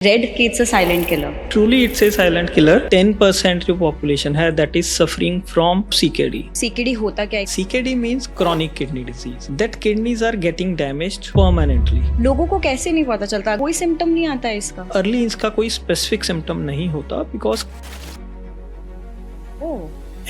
Read कि it's a silent killer. Truly, it's a silent killer. 10% जो population है that is suffering from CKD. CKD होता क्या है? CKD means chronic kidney disease. That kidneys are getting damaged permanently. लोगों को कैसे नहीं पता चलता? कोई सिम्टम नहीं आता है इसका? Early इसका कोई specific symptom नहीं होता because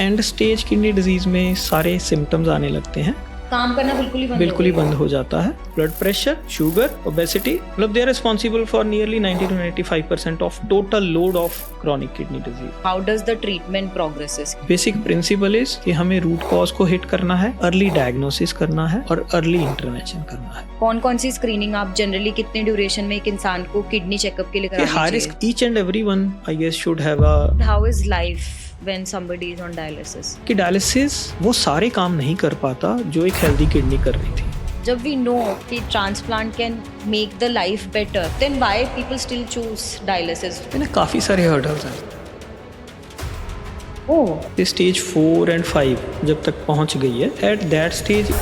end stage kidney disease में सारे symptoms आने लगते हैं. काम करना बिल्कुल ही बंद हो जाता है. ब्लड प्रेशर, शुगर, ओबेसिटी, मतलब they are responsible for nearly 90 to 95% of total load of chronic kidney disease. How does the treatment progresses? Basic principle is कि हमें रूट कॉज को हिट करना है, अर्ली डायग्नोसिस करना है और अर्ली इंटरवेंशन करना है. कौन कौन सी स्क्रीनिंग आप जनरली कितने ड्यूरेशन में एक इंसान को किडनी चेकअप के लिए करानी चाहिए? High risk each and everyone I guess should have a. हाउ इज लाइफ when somebody is on dialysis? कि डायलिसिस वो सारे काम नहीं कर पाता जो एक हेल्दी किडनी कर रही थी. जब we know कि transplant can make the life better, then why people still choose dialysis? इन्हें काफी सारे हर्डल्स हैं. स्टेज 4 and 5 जब तक पहुंच गई है, at that stage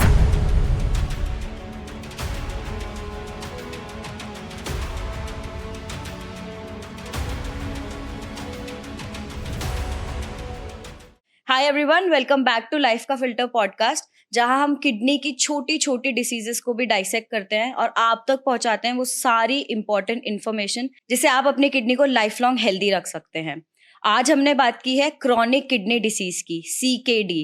hi everyone, welcome back to life का फिल्टर पॉडकास्ट, जहां हम किडनी की छोटी छोटी डिसीजेस को भी डाइसेक्ट करते हैं और आप तक पहुंचाते हैं वो सारी इंपॉर्टेंट इन्फॉर्मेशन जिससे आप अपनी किडनी को लाइफ लॉन्ग हेल्दी रख सकते हैं. आज हमने बात की है क्रॉनिक किडनी डिसीज की, CKD.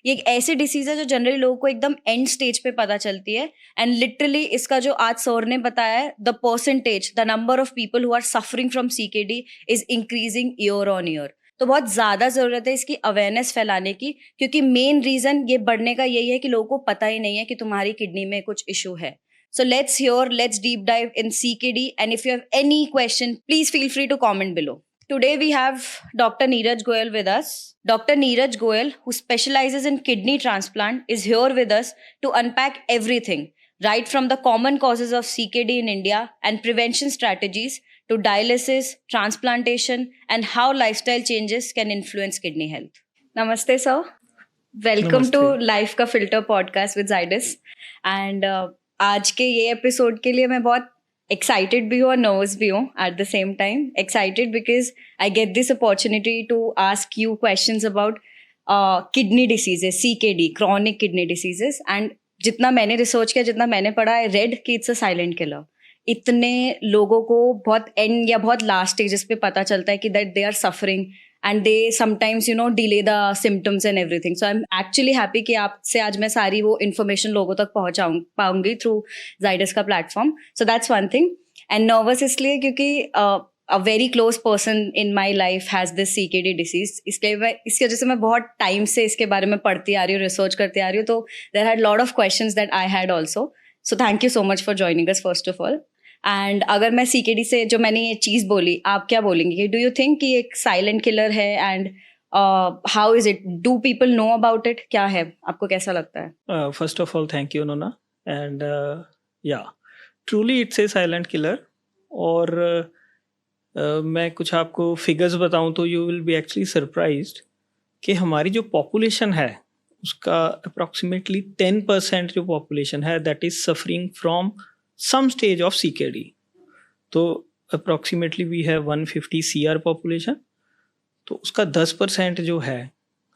ये एक ऐसी डिसीज है जो जनरली लोगों को एकदम एंड स्टेज पे पता चलती है एंड लिटरली इसका जो आज सर ने बताया है, the percentage, the number of people who are suffering from CKD is increasing year on year. तो बहुत ज्यादा जरूरत है इसकी अवेयरनेस फैलाने की, क्योंकि मेन रीजन ये बढ़ने का यही है कि लोगों को पता ही नहीं है कि तुम्हारी किडनी में कुछ इशू है. So let's deep dive in CKD, and if you have any question please feel free to comment below. Today we have Dr. Neeraj Goyal with us. Dr. Neeraj Goyal, who specializes in kidney transplant, is here with us to unpack everything, right from the common causes of CKD in India and prevention strategies to dialysis, transplantation, and how lifestyle changes can influence kidney health. Namaste, sir. Welcome Namaste. to Life का Filter podcast with Zydus. And आज के ये episode के लिए मैं बहुत excited भी हूँ और नर्वस भी हूँ at the same time. Excited because I get this opportunity to ask you questions about kidney diseases, CKD, chronic kidney diseases. And जितना मैंने रिसर्च किया, जितना मैंने पढ़ा, आई रेड कि इट्स अ साइलेंट किलर. इतने लोगों को बहुत एंड या बहुत लास्ट स्टेजेस पे पता चलता है कि that they are suffering and they sometimes delay the symptoms and everything. So I am actually happy कि आपसे आज मैं सारी वो इन्फॉर्मेशन लोगों तक पाऊंगी थ्रू Zydus का platform. So that's one thing. And nervous इसलिए क्योंकि a very close person in my life has this CKD disease. इसकी वजह से मैं बहुत टाइम से इसके बारे में पढ़ती आ रही हूँ, रिसर्च करती आ रही हूँ. तो there had lot of questions that I had also. So thank you so much for joining us first of all. And अगर मैं CKD से जो मैंने ये चीज़ बोली, आप क्या बोलेंगे? डू यू थिंक कि एक साइलेंट किलर है and how is it? Do people know about it? क्या है, आपको कैसा लगता है? First of all thank you Nona. And yeah truly it's a silent killer. और मैं कुछ आपको फिगर्स बताऊं तो you will be actually surprised कि हमारी जो पॉपुलेशन है उसका अप्रॉक्सीमेटली 10% जो पॉपुलेशन है that is suffering from some stage of CKD. तो approximately we have 150 CR population. तो उसका 10% जो है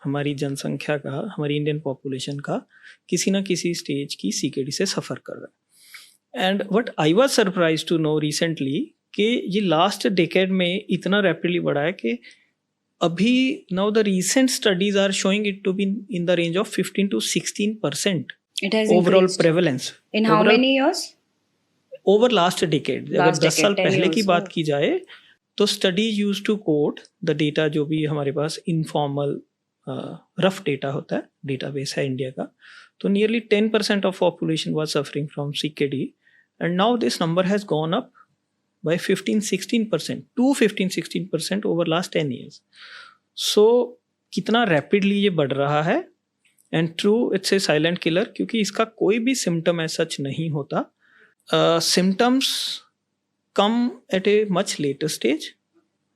हमारी जनसंख्या का, हमारी इंडियन पॉपुलेशन का, किसी ना किसी स्टेज की CKD से सफ़र कर रहा है. And what I was surprise to know recently कि ये लास्ट डेकेड में इतना रैपिडली बढ़ा है कि अभी now the recent studies are showing it to be in the range of 15 to 16% overall prevalence. In how many years? Over last decade. अगर 10 साल पहले की बात की जाए तो study use to quote the data जो भी हमारे पास इनफॉर्मल रफ डेटा होता है, डेटाबेस है इंडिया का. तो nearly 10% of population was suffering from CKD and now this number has gone up by 15-16% to 15-16% over last 10 years. So कितना rapidly ये बढ़ रहा है. And true it's a silent killer क्योंकि इसका कोई भी सिम्टम ऐसा सच नहीं होता. Symptoms come at a much later stage,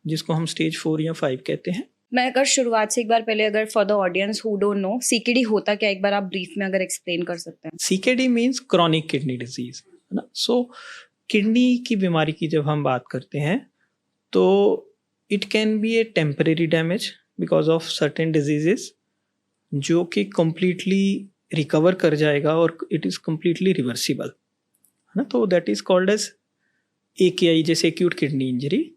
जिसको हम स्टेज 4 या 5 कहते हैं. मैं अगर शुरुआत से एक बार पहले, अगर for the audience who don't know CKD होता क्या, एक बार आप ब्रीफ में अगर एक्सप्लेन कर सकते हैं. CKD means chronic kidney disease, है ना. सो किडनी की बीमारी की जब हम बात करते हैं तो it can B A temporary damage because of certain diseases जो कि कम्प्लीटली रिकवर कर जाएगा और इट इज़ कम्प्लीटली रिवर्सिबल, है ना. तो that is called as AKI, जैसे एक्यूट किडनी इंजरी.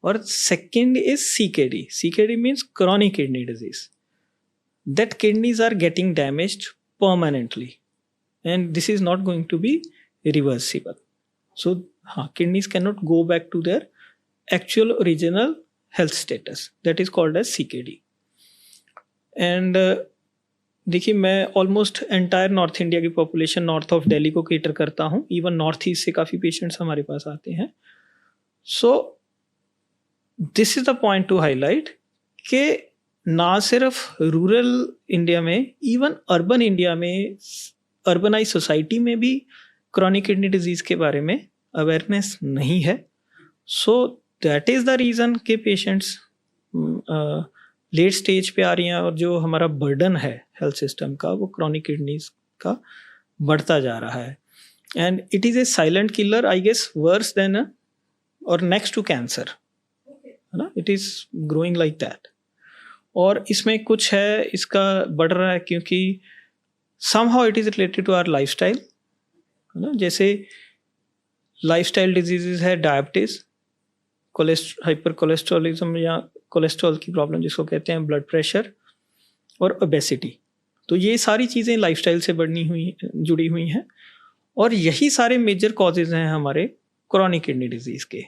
और second is CKD. CKD means chronic kidney disease. That kidneys are getting damaged permanently and this is not going to be reversible. So kidneys cannot go back to their actual original health status. That is called as CKD. And देखिए, मैं almost entire north India की population north of Delhi को cater करता हूँ. Even north east से काफ़ी patients हमारे पास आते हैं. So this is the point two highlight कि ना सिर्फ रूरल इंडिया में, इवन अर्बन इंडिया में, अर्बनाइज सोसाइटी में भी क्रॉनिक किडनी डिजीज़ के बारे में अवेयरनेस नहीं है. So that is the reason कि पेशेंट्स लेट स्टेज पे आ रही हैं और जो हमारा बर्डन है हेल्थ सिस्टम का वो क्रॉनिक किडनीज का बढ़ता जा रहा है. And it is a silent killer, I guess worse than और नेक्स्ट टू कैंसर, है ना. It is growing like that. और इसमें कुछ है, इसका बढ़ रहा है क्योंकि somehow it is related to our lifestyle, है ना. जैसे लाइफस्टाइल डिजीजेस है डायबिटीज़, हाइपर कोलेस्ट्रॉलिज्म या कोलेस्ट्रॉल की प्रॉब्लम जिसको कहते हैं, ब्लड प्रेशर और ओबेसिटी. तो ये सारी चीज़ें लाइफस्टाइल से जुड़ी हुई हैं और यही सारे मेजर कॉजेज़ हैं हमारे क्रॉनिक किडनी डिजीज़ के.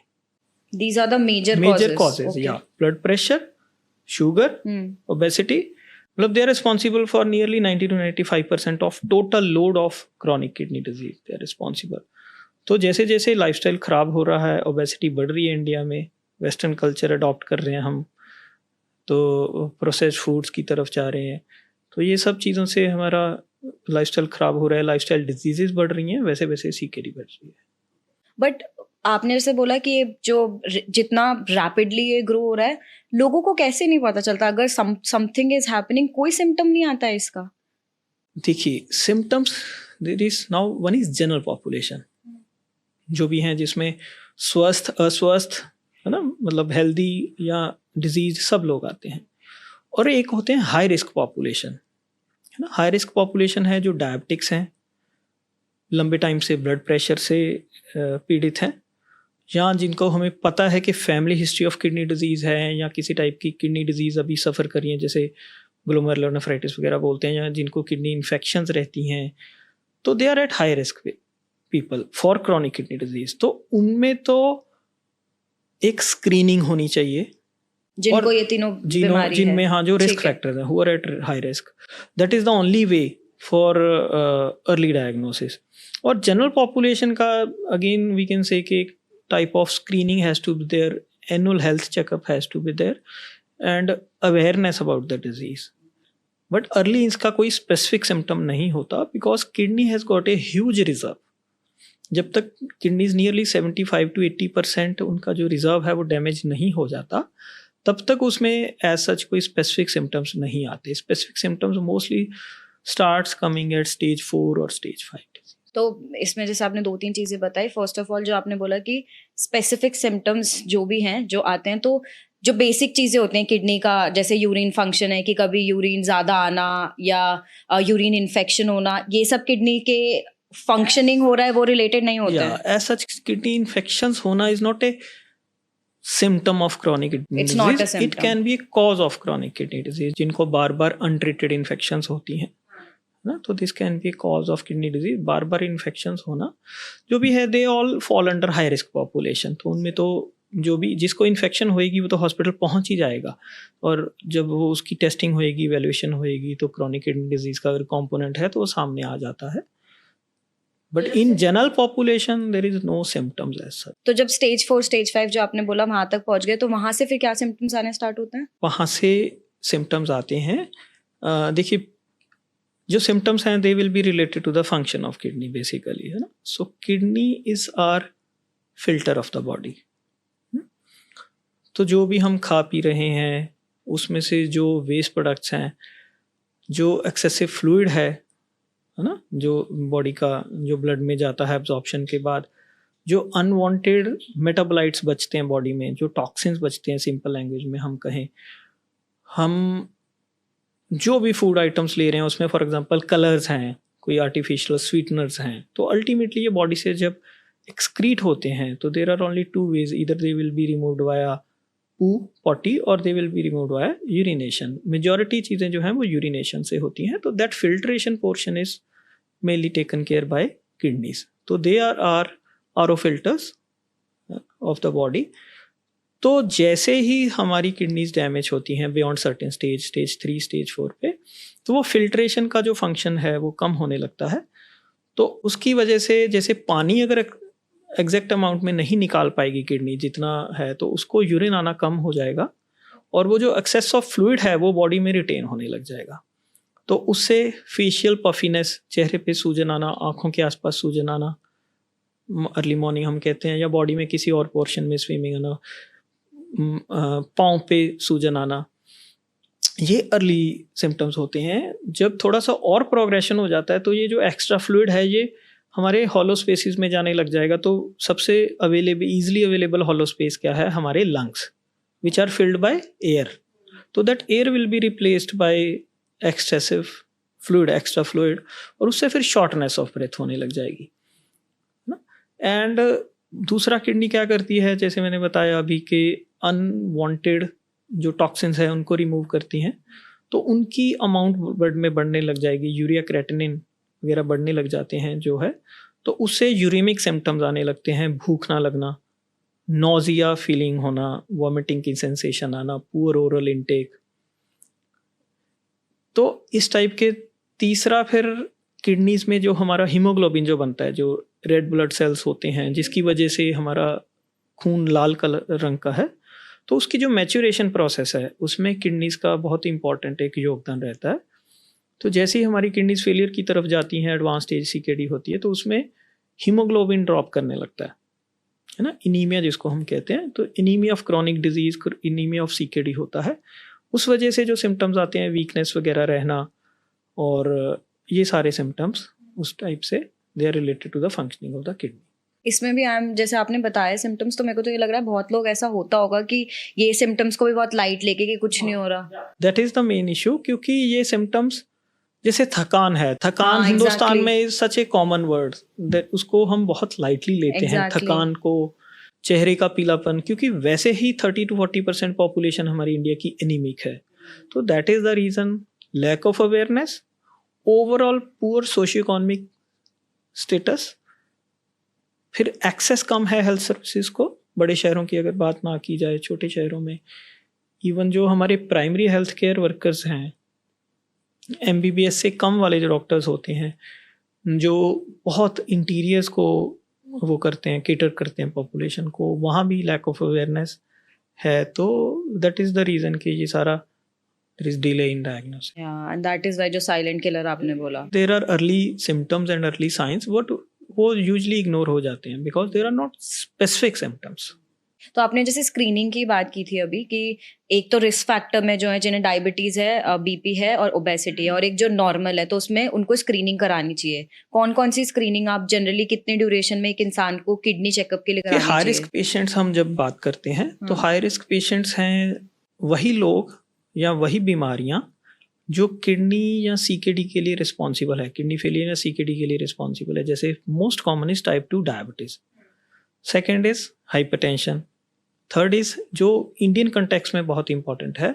These are the major causes. Okay. Yeah, blood pressure, sugar, obesity. मतलब they are responsible for nearly 90 to 95% of total load of chronic kidney disease. They are responsible. तो जैसे जैसे lifestyle ख़राब हो रहा है, obesity बढ़ रही है इंडिया में, वेस्टर्न कल्चर अडॉप्ट कर रहे हैं हम, तो प्रोसेस्ड फूड्स की तरफ जा रहे हैं, तो ये सब चीज़ों से हमारा लाइफस्टाइल ख़राब हो रहा है, लाइफस्टाइल डिजीज़ बढ़ रही हैं, वैसे वैसे CKD बढ़ रही है. बट आपने जैसे बोला कि ये जो जितना रैपिडली ये ग्रो हो रहा है, लोगों को कैसे नहीं पता चलता? अगर समथिंग इज हैपनिंग, कोई सिम्टम नहीं आता है इसका? देखिए, symptoms there is now one is general population जो भी हैं, जिसमें स्वस्थ अस्वस्थ, है ना, मतलब हेल्दी या डिजीज सब लोग आते हैं. और एक होते हैं हाई रिस्क पॉपुलेशन, है ना. हाई रिस्क पॉपुलेशन है जो डायबिटिक्स हैं, लंबे टाइम से ब्लड प्रेशर से पीड़ित हैं, या जिनको हमें पता है कि family history of kidney disease है या किसी टाइप की किडनी डिजीज़ अभी सफ़र करी है, जैसे ग्लोमेरुलोनेफ्राइटिस वगैरह बोलते हैं, या जिनको किडनी इन्फेक्शंस रहती हैं, तो they are at high risk people for chronic kidney disease. तो उनमें तो एक स्क्रीनिंग होनी चाहिए जिनको ये तीनों बीमारी है, जिनमें हाँ जो रिस्क फैक्टर्स हैं, who are at high risk. That is the only way for early diagnosis. और जनरल पॉपुलेशन का अगेन वी कैन से कि type of screening has to be there, annual health checkup has to be there, and awareness about the disease. But early इसका कोई specific symptom नहीं होता because kidney has got a huge reserve. जब तक kidneys nearly 75 to 80% उनका जो reserve है वो damage नहीं हो जाता, तब तक उसमें as such कोई specific symptoms नहीं आते. Specific symptoms mostly starts coming at stage 4 or stage 5. तो इसमें जैसे आपने 2-3 चीजें बताई. फर्स्ट ऑफ ऑल जो आपने बोला कि स्पेसिफिक सिम्टम्स जो भी हैं जो आते हैं, तो जो बेसिक चीजें होती हैं किडनी का, जैसे यूरिन फंक्शन है कि कभी यूरिन ज्यादा आना या यूरिन इन्फेक्शन होना, ये सब किडनी के फंक्शनिंग हो रहा है वो रिलेटेड नहीं होता है. एज सच किडनी इन्फेक्शंस होना is not A symptom of chronic kidney It's disease. not a symptom. It can be a cause of chronic kidney disease, जिनको बार बार untreated infections होती हैं ना, तो this can be cause of kidney disease. Bar bar infections होना जो भी है, they all fall under high risk population. तो उनमें तो जो भी जिसको इन्फेक्शन होएगी वो तो हॉस्पिटल पहुंच ही जाएगा, और जब वो उसकी टेस्टिंग होएगी, वैल्यूएशन होएगी, तो क्रॉनिक किडनी डिजीज का अगर कॉम्पोनेंट है तो वो सामने आ जाता है. But in general population there is no symptoms as such. तो जब स्टेज 4 स्टेज 5 जो आपने बोला वहां तक पहुंच गए, तो वहां से फिर क्या सिम्टम्स आने स्टार्ट होते हैं? वहाँ से सिम्टम्स आते हैं. देखिए, जो सिम्टम्स हैं they will be related to the function of kidney basically, है ना. So kidney is our filter of the body. तो जो भी हम खा पी रहे हैं उसमें से जो वेस्ट प्रोडक्ट्स हैं, जो एक्सेसिव फ्लूइड है ना, जो बॉडी का जो ब्लड में जाता है एब्जॉर्प्शन के बाद, जो अनवांटेड मेटाबोलाइट्स बचते हैं बॉडी में, जो टॉक्सिन्स बचते हैं, सिंपल लैंग्वेज में हम कहें, हम जो भी फूड आइटम्स ले रहे हैं उसमें फॉर एग्जांपल कलर्स हैं, कोई आर्टिफिशियल स्वीटनर्स हैं, तो अल्टीमेटली ये बॉडी से जब एक्सक्रीट होते हैं तो there are only two ways, इधर they will be removed via poo potty और they will be removed via urination. Majority चीज़ें जो हैं वो यूरिनेशन से होती हैं. तो that filtration portion is mainly taken care by kidneys. तो they are RO filters of the body. तो जैसे ही हमारी किडनीज डैमेज होती हैं beyond certain stage, stage 3, stage 4 पे, तो वो फिल्ट्रेशन का जो फंक्शन है वो कम होने लगता है. तो उसकी वजह से जैसे पानी अगर एग्जैक्ट अमाउंट में नहीं निकाल पाएगी किडनी जितना है, तो उसको यूरिन आना कम हो जाएगा और वो जो एक्सेस ऑफ फ्लूइड है वो बॉडी में रिटेन होने लग जाएगा. तो उससे फेशियल पफीनेस, चेहरे पे सूजन आना, आँखों के आसपास सूजन आना, अर्ली मॉर्निंग हम कहते हैं, या बॉडी में किसी और पोर्शन में स्विमिंग आना, पाँव पे सूजन आना, ये अर्ली सिम्टम्स होते हैं. जब थोड़ा सा और प्रोग्रेशन हो जाता है तो ये जो एक्स्ट्रा फ्लूइड है ये हमारे हॉलो स्पेसिस में जाने लग जाएगा. तो सबसे ईजिली अवेलेबल हॉलो स्पेस क्या है? हमारे lungs, which are filled by air. तो that air will be replaced by excessive fluid, extra fluid, और उससे फिर शॉर्टनेस ऑफ ब्रेथ होने लग जाएगी ना. एंड दूसरा, किडनी क्या करती है, जैसे मैंने बताया अभी कि अनवांटेड जो टॉक्सिन्स है उनको रिमूव करती हैं. तो उनकी अमाउंट ब्लड में बढ़ने लग जाएगी, यूरिया क्रेटिनिन वगैरह बढ़ने लग जाते हैं जो है. तो उससे यूरिमिक सिम्टम्स आने लगते हैं, भूख ना लगना, नोजिया फीलिंग होना, वॉमिटिंग की सेंसेशन आना, पुअर ओरल इनटेक. तो इस टाइप के. तीसरा, फिर किडनीज में जो हमारा हीमोग्लोबिन जो बनता है, जो रेड ब्लड सेल्स होते हैं जिसकी वजह से हमारा खून लाल कलर रंग का है, तो उसकी जो मैच्योरेशन प्रोसेस है उसमें किडनीज का बहुत इंपॉर्टेंट एक योगदान रहता है. तो जैसे ही हमारी किडनीज फेलियर की तरफ जाती हैं, एडवांस स्टेज सीकेडी होती है, तो उसमें हीमोग्लोबिन ड्रॉप करने लगता है ना, इनीमिया जिसको हम कहते हैं. तो anaemia of chronic disease, anaemia of CKD होता है. उस वजह से जो सिम्टम्स आते हैं, वीकनेस वगैरह रहना, और ये सारे सिम्टम्स उस टाइप से they are related to the functioning of the kidney. इसमें भी जैसे आपने बताया सिम्टम्स, तो मेरे को तो ये लग रहा है बहुत लोग ऐसा होता होगा कि ये सिम्टम्स को भी बहुत लाइट लेके कि कुछ नहीं हो रहा. That is the main issue, क्योंकि ये सिम्टम्स जैसे थकान है, थकान हिंदुस्तान में is such A common word that उसको हम बहुत लाइटली लेते हैं. थकान को, चेहरे का पीलापन, क्योंकि वैसे ही 30 to 40% पॉपुलेशन हमारी इंडिया की एनीमिक है. तो that is the reason. Lack of awareness, overall poor socio economic status, फिर एक्सेस कम है हेल्थ सर्विसेज को. बड़े शहरों की अगर बात ना की जाए, छोटे शहरों में इवन जो हमारे प्राइमरी हेल्थ केयर वर्कर्स हैं, MBBS से कम वाले जो डॉक्टर्स होते हैं, जो बहुत इंटीरियर्स को वो करते हैं, केटर करते हैं पॉपुलेशन को, वहाँ भी लैक ऑफ अवेयरनेस है. तो दैट इज़ द रीज़न कि ये सारा there is delay in diagnosis. And that is why जो साइलेंट किलर आपने बोला, there are early symptoms and early signs but वो यूजली इग्नोर हो जाते हैं because there are not specific symptoms. तो आपने जैसे स्क्रीनिंग की बात की थी अभी कि एक तो रिस्क फैक्टर में जो है जिन्हें डायबिटीज है, बीपी है और ओबेसिटी है, और एक जो नॉर्मल है, तो उसमें उनको स्क्रीनिंग करानी चाहिए. कौन कौन सी स्क्रीनिंग आप जनरली कितने ड्यूरेशन में एक इंसान को किडनी चेकअप के लिए करानी चाहिए? हाई रिस्क पेशेंट्स हम जब बात करते हैं तो हाई रिस्क पेशेंट्स हैं वही लोग या वही बीमारियां जो किडनी या सीकेडी के लिए रिस्पॉन्सिबल है, किडनी फेलियर या सीकेडी के लिए रिस्पॉन्सिबल है. जैसे most common is type 2 diabetes, second is hypertension, third is जो इंडियन कंटेक्स्ट में बहुत इंपॉर्टेंट है,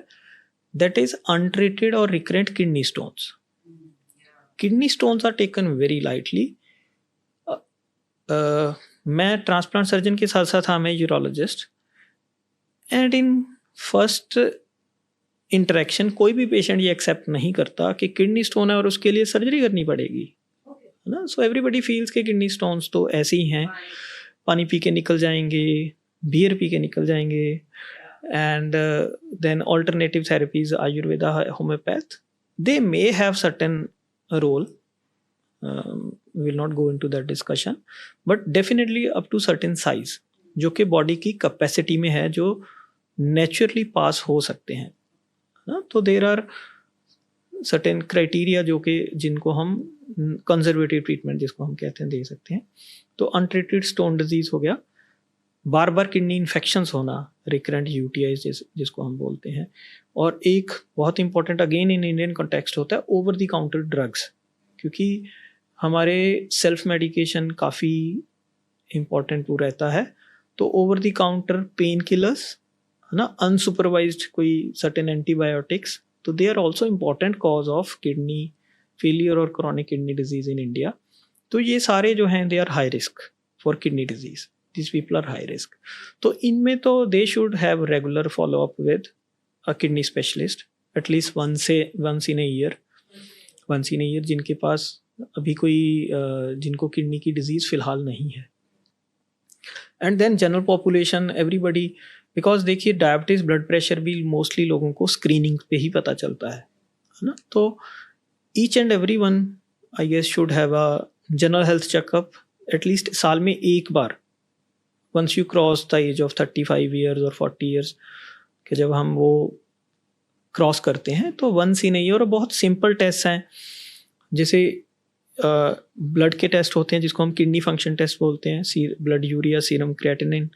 दैट इज अनट्रीटेड और recurrent kidney stones. Kidney stones are taken very lightly. मैं ट्रांसप्लांट सर्जन के साथ साथ I am urologist, and in first interaction कोई भी पेशेंट ये एक्सेप्ट नहीं करता कि किडनी स्टोन है और उसके लिए सर्जरी करनी पड़ेगी, है ना. सो एवरीबडी फील्स के किडनी स्टोन्स तो ऐसे ही हैं, पानी पी के निकल जाएंगे, बियर पी के निकल जाएंगे, and then alternative therapies, Ayurveda, homeopath, they may have certain role. Will not go into that discussion, but definitely up to certain size जो कि बॉडी की कैपेसिटी में है, जो नेचुरली पास हो सकते हैं ना. तो देर आर सर्टेन क्राइटेरिया जो कि जिनको हम कंजर्वेटिव ट्रीटमेंट जिसको हम कहते हैं दे सकते हैं. तो अनट्रीटेड स्टोन डिजीज हो गया, बार बार किडनी इन्फेक्शंस होना, रिकरेंट यूटीआई जिसको हम बोलते हैं, और एक बहुत important again in Indian context होता है ओवर द काउंटर ड्रग्स, क्योंकि हमारे सेल्फ मेडिकेशन काफ़ी इम्पॉर्टेंट वो रहता है. तो over the counter pain killers है ना, अनसुपरवाइज्ड कोई सर्टेन एंटीबायोटिक्स, तो they are also important cause of kidney failure और chronic kidney disease in India. तो ये सारे जो हैं they are high risk for kidney disease, this people are high risk. तो इनमें तो they should have regular follow up with a kidney specialist at least once in a year, जिनके पास अभी कोई जिनको किडनी की डिजीज फिलहाल नहीं है. And then general population everybody, because देखिए डायबिटीज़ ब्लड प्रेशर भी मोस्टली लोगों को स्क्रीनिंग पे ही पता चलता है ना. तो each and every one I guess should have a general health checkup at least साल में एक बार, once you cross the age of 35 years और 40 ईयर्स कि जब हम वो क्रॉस करते हैं तो वंस ही नहीं. और बहुत सिंपल टेस्ट हैं, जैसे ब्लड के टेस्ट होते हैं जिसको हम किडनी फंक्शन टेस्ट बोलते हैं, blood urea, serum creatinine.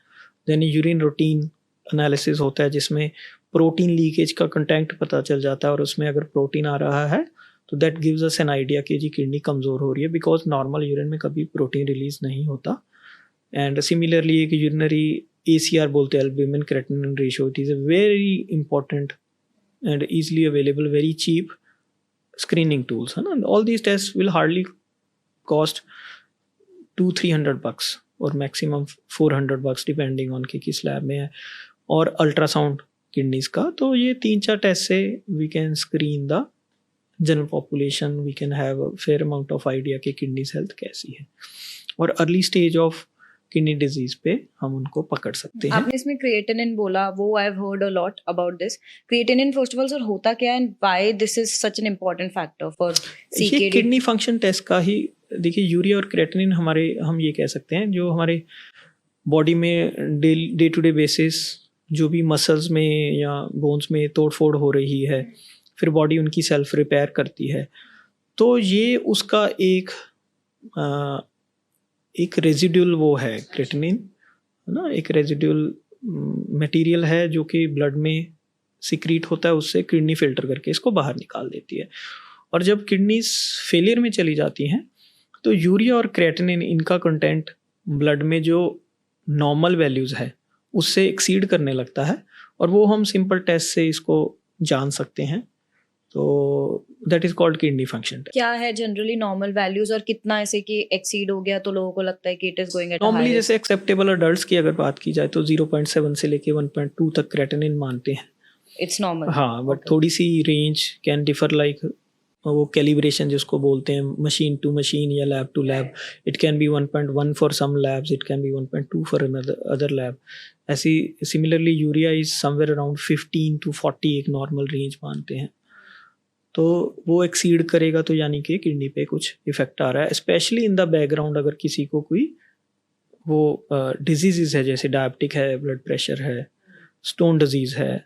Then urine routine analysis होता है जिसमें प्रोटीन लीकेज का कंटेंट पता चल जाता है, और उसमें अगर प्रोटीन आ रहा है तो that gives us an idea कि जी किडनी कमज़ोर हो रही है, बिकॉज नॉर्मल यूरिन में कभी प्रोटीन रिलीज नहीं होता. एंड सिमिलरली एक यूरिनरी ACR बोलते हैं, albumin creatinine ratio, it is a very important and easily available very cheap screening tools है ना. All these test will hardly cost $200-300 और मैक्सिमम $400 डिपेंडिंग ऑन कि किस लैब में है. और अल्ट्रासाउंड किडनीज का, तो ये 3-4 टेस्ट से we can screen the general population, we can have a fair amount of idea कि किडनीज हेल्थ कैसी है, और early stage of kidney disease पे हम उनको पकड़ सकते हैं. आपने इसमें क्रिएटिनिन बोला, वो I have heard a lot about this. Creatinine first of all sir होता क्या है and why this is such an important factor for CKD? ये किडनी फंक्शन टेस्ट का ही देखिए, यूरिया और क्रिएटिनिन हमारे, हम ये कह सकते हैं जो हमारे बॉडी में डे टू डे बेसिस जो भी मसल्स में या बोन्स में तोड़ फोड़ हो रही है, फिर बॉडी उनकी सेल्फ रिपेयर करती है, तो ये उसका एक रेजिड्यूल वो है क्रिएटिनिन है ना, एक रेजिड्यूल मटेरियल है जो कि ब्लड में सिक्रीट होता है, उससे किडनी फिल्टर करके इसको बाहर निकाल देती है. और जब किडनीज फेलियर में चली जाती हैं तो यूरिया और क्रिएटिनिन इनका कंटेंट ब्लड में जो नॉर्मल वैल्यूज़ है उससे एक्सीड करने लगता है, और वो हम सिंपल टेस्ट से इसको जान सकते हैं. तो that is called kidney function test. क्या है जनरली नॉर्मल वैल्यूज, और कितना ऐसे कि एक्सीड हो गया तो लोगों को लगता है कि it is going at normally जैसे एक्सेप्टेबल अडल्ट्स की अगर बात की जाए तो 0.7 से लेके 1.2 तक क्रिएटिनिन मानते हैं. It's normal. हाँ, बट थोड़ी सी रेंज कैन डिफर, लाइक वो कैलिब्रेशन जिसको बोलते हैं मशीन टू मशीन या lab to lab, it can be 1.1 for some labs, it can be 1.2 for other lab. ऐसी similarly urea is somewhere around 15 to 40 एक नॉर्मल रेंज मानते हैं. तो वो एक्सीड करेगा तो यानी कि किडनी पे कुछ इफेक्ट आ रहा है, स्पेशली इन द बैकग्राउंड अगर किसी को कोई वो डिजीज़ है, जैसे डायबिटिक है, ब्लड प्रेशर है, स्टोन डिजीज़ है,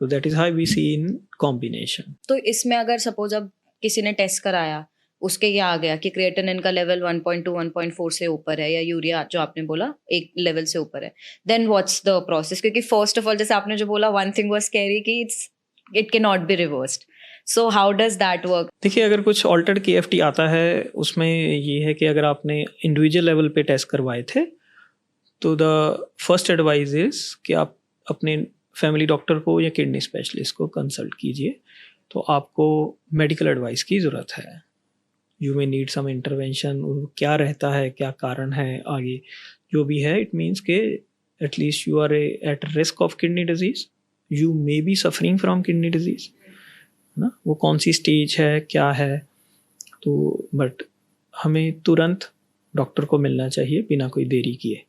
तो that is how we see in combination. तो इसमें अगर सपोज अब किसी ने टेस्ट कराया, उसके क्या आ गया कि क्रिएटिनिन का लेवल 1.2 1.4 से ऊपर है, या यूरिया जो आपने बोला एक लेवल से ऊपर है, देन व्हाट्स द प्रोसेस? क्योंकि फर्स्ट ऑफ ऑल जैसे आपने जो बोला, वन थिंग वाज स्कैरी कि it can not be reversed. So how does that work? देखिए, अगर कुछ ऑल्टर्ड KFT आता है उसमें ये है कि अगर आपने इंडिविजुअल लेवल पे टेस्ट करवाए थे तो द फर्स्ट एडवाइस इज कि आप अपने फैमिली डॉक्टर को या किडनी स्पेशलिस्ट को कंसल्ट कीजिए. तो आपको मेडिकल एडवाइस की ज़रूरत है. You may need some intervention. क्या रहता है, क्या कारण है, आगे जो भी है, इट मीन्स के at least you are at risk of kidney disease, you may be suffering from kidney disease ना. वो कौन सी स्टेज है, क्या है, तो बट हमें तुरंत डॉक्टर को मिलना चाहिए बिना कोई देरी किए.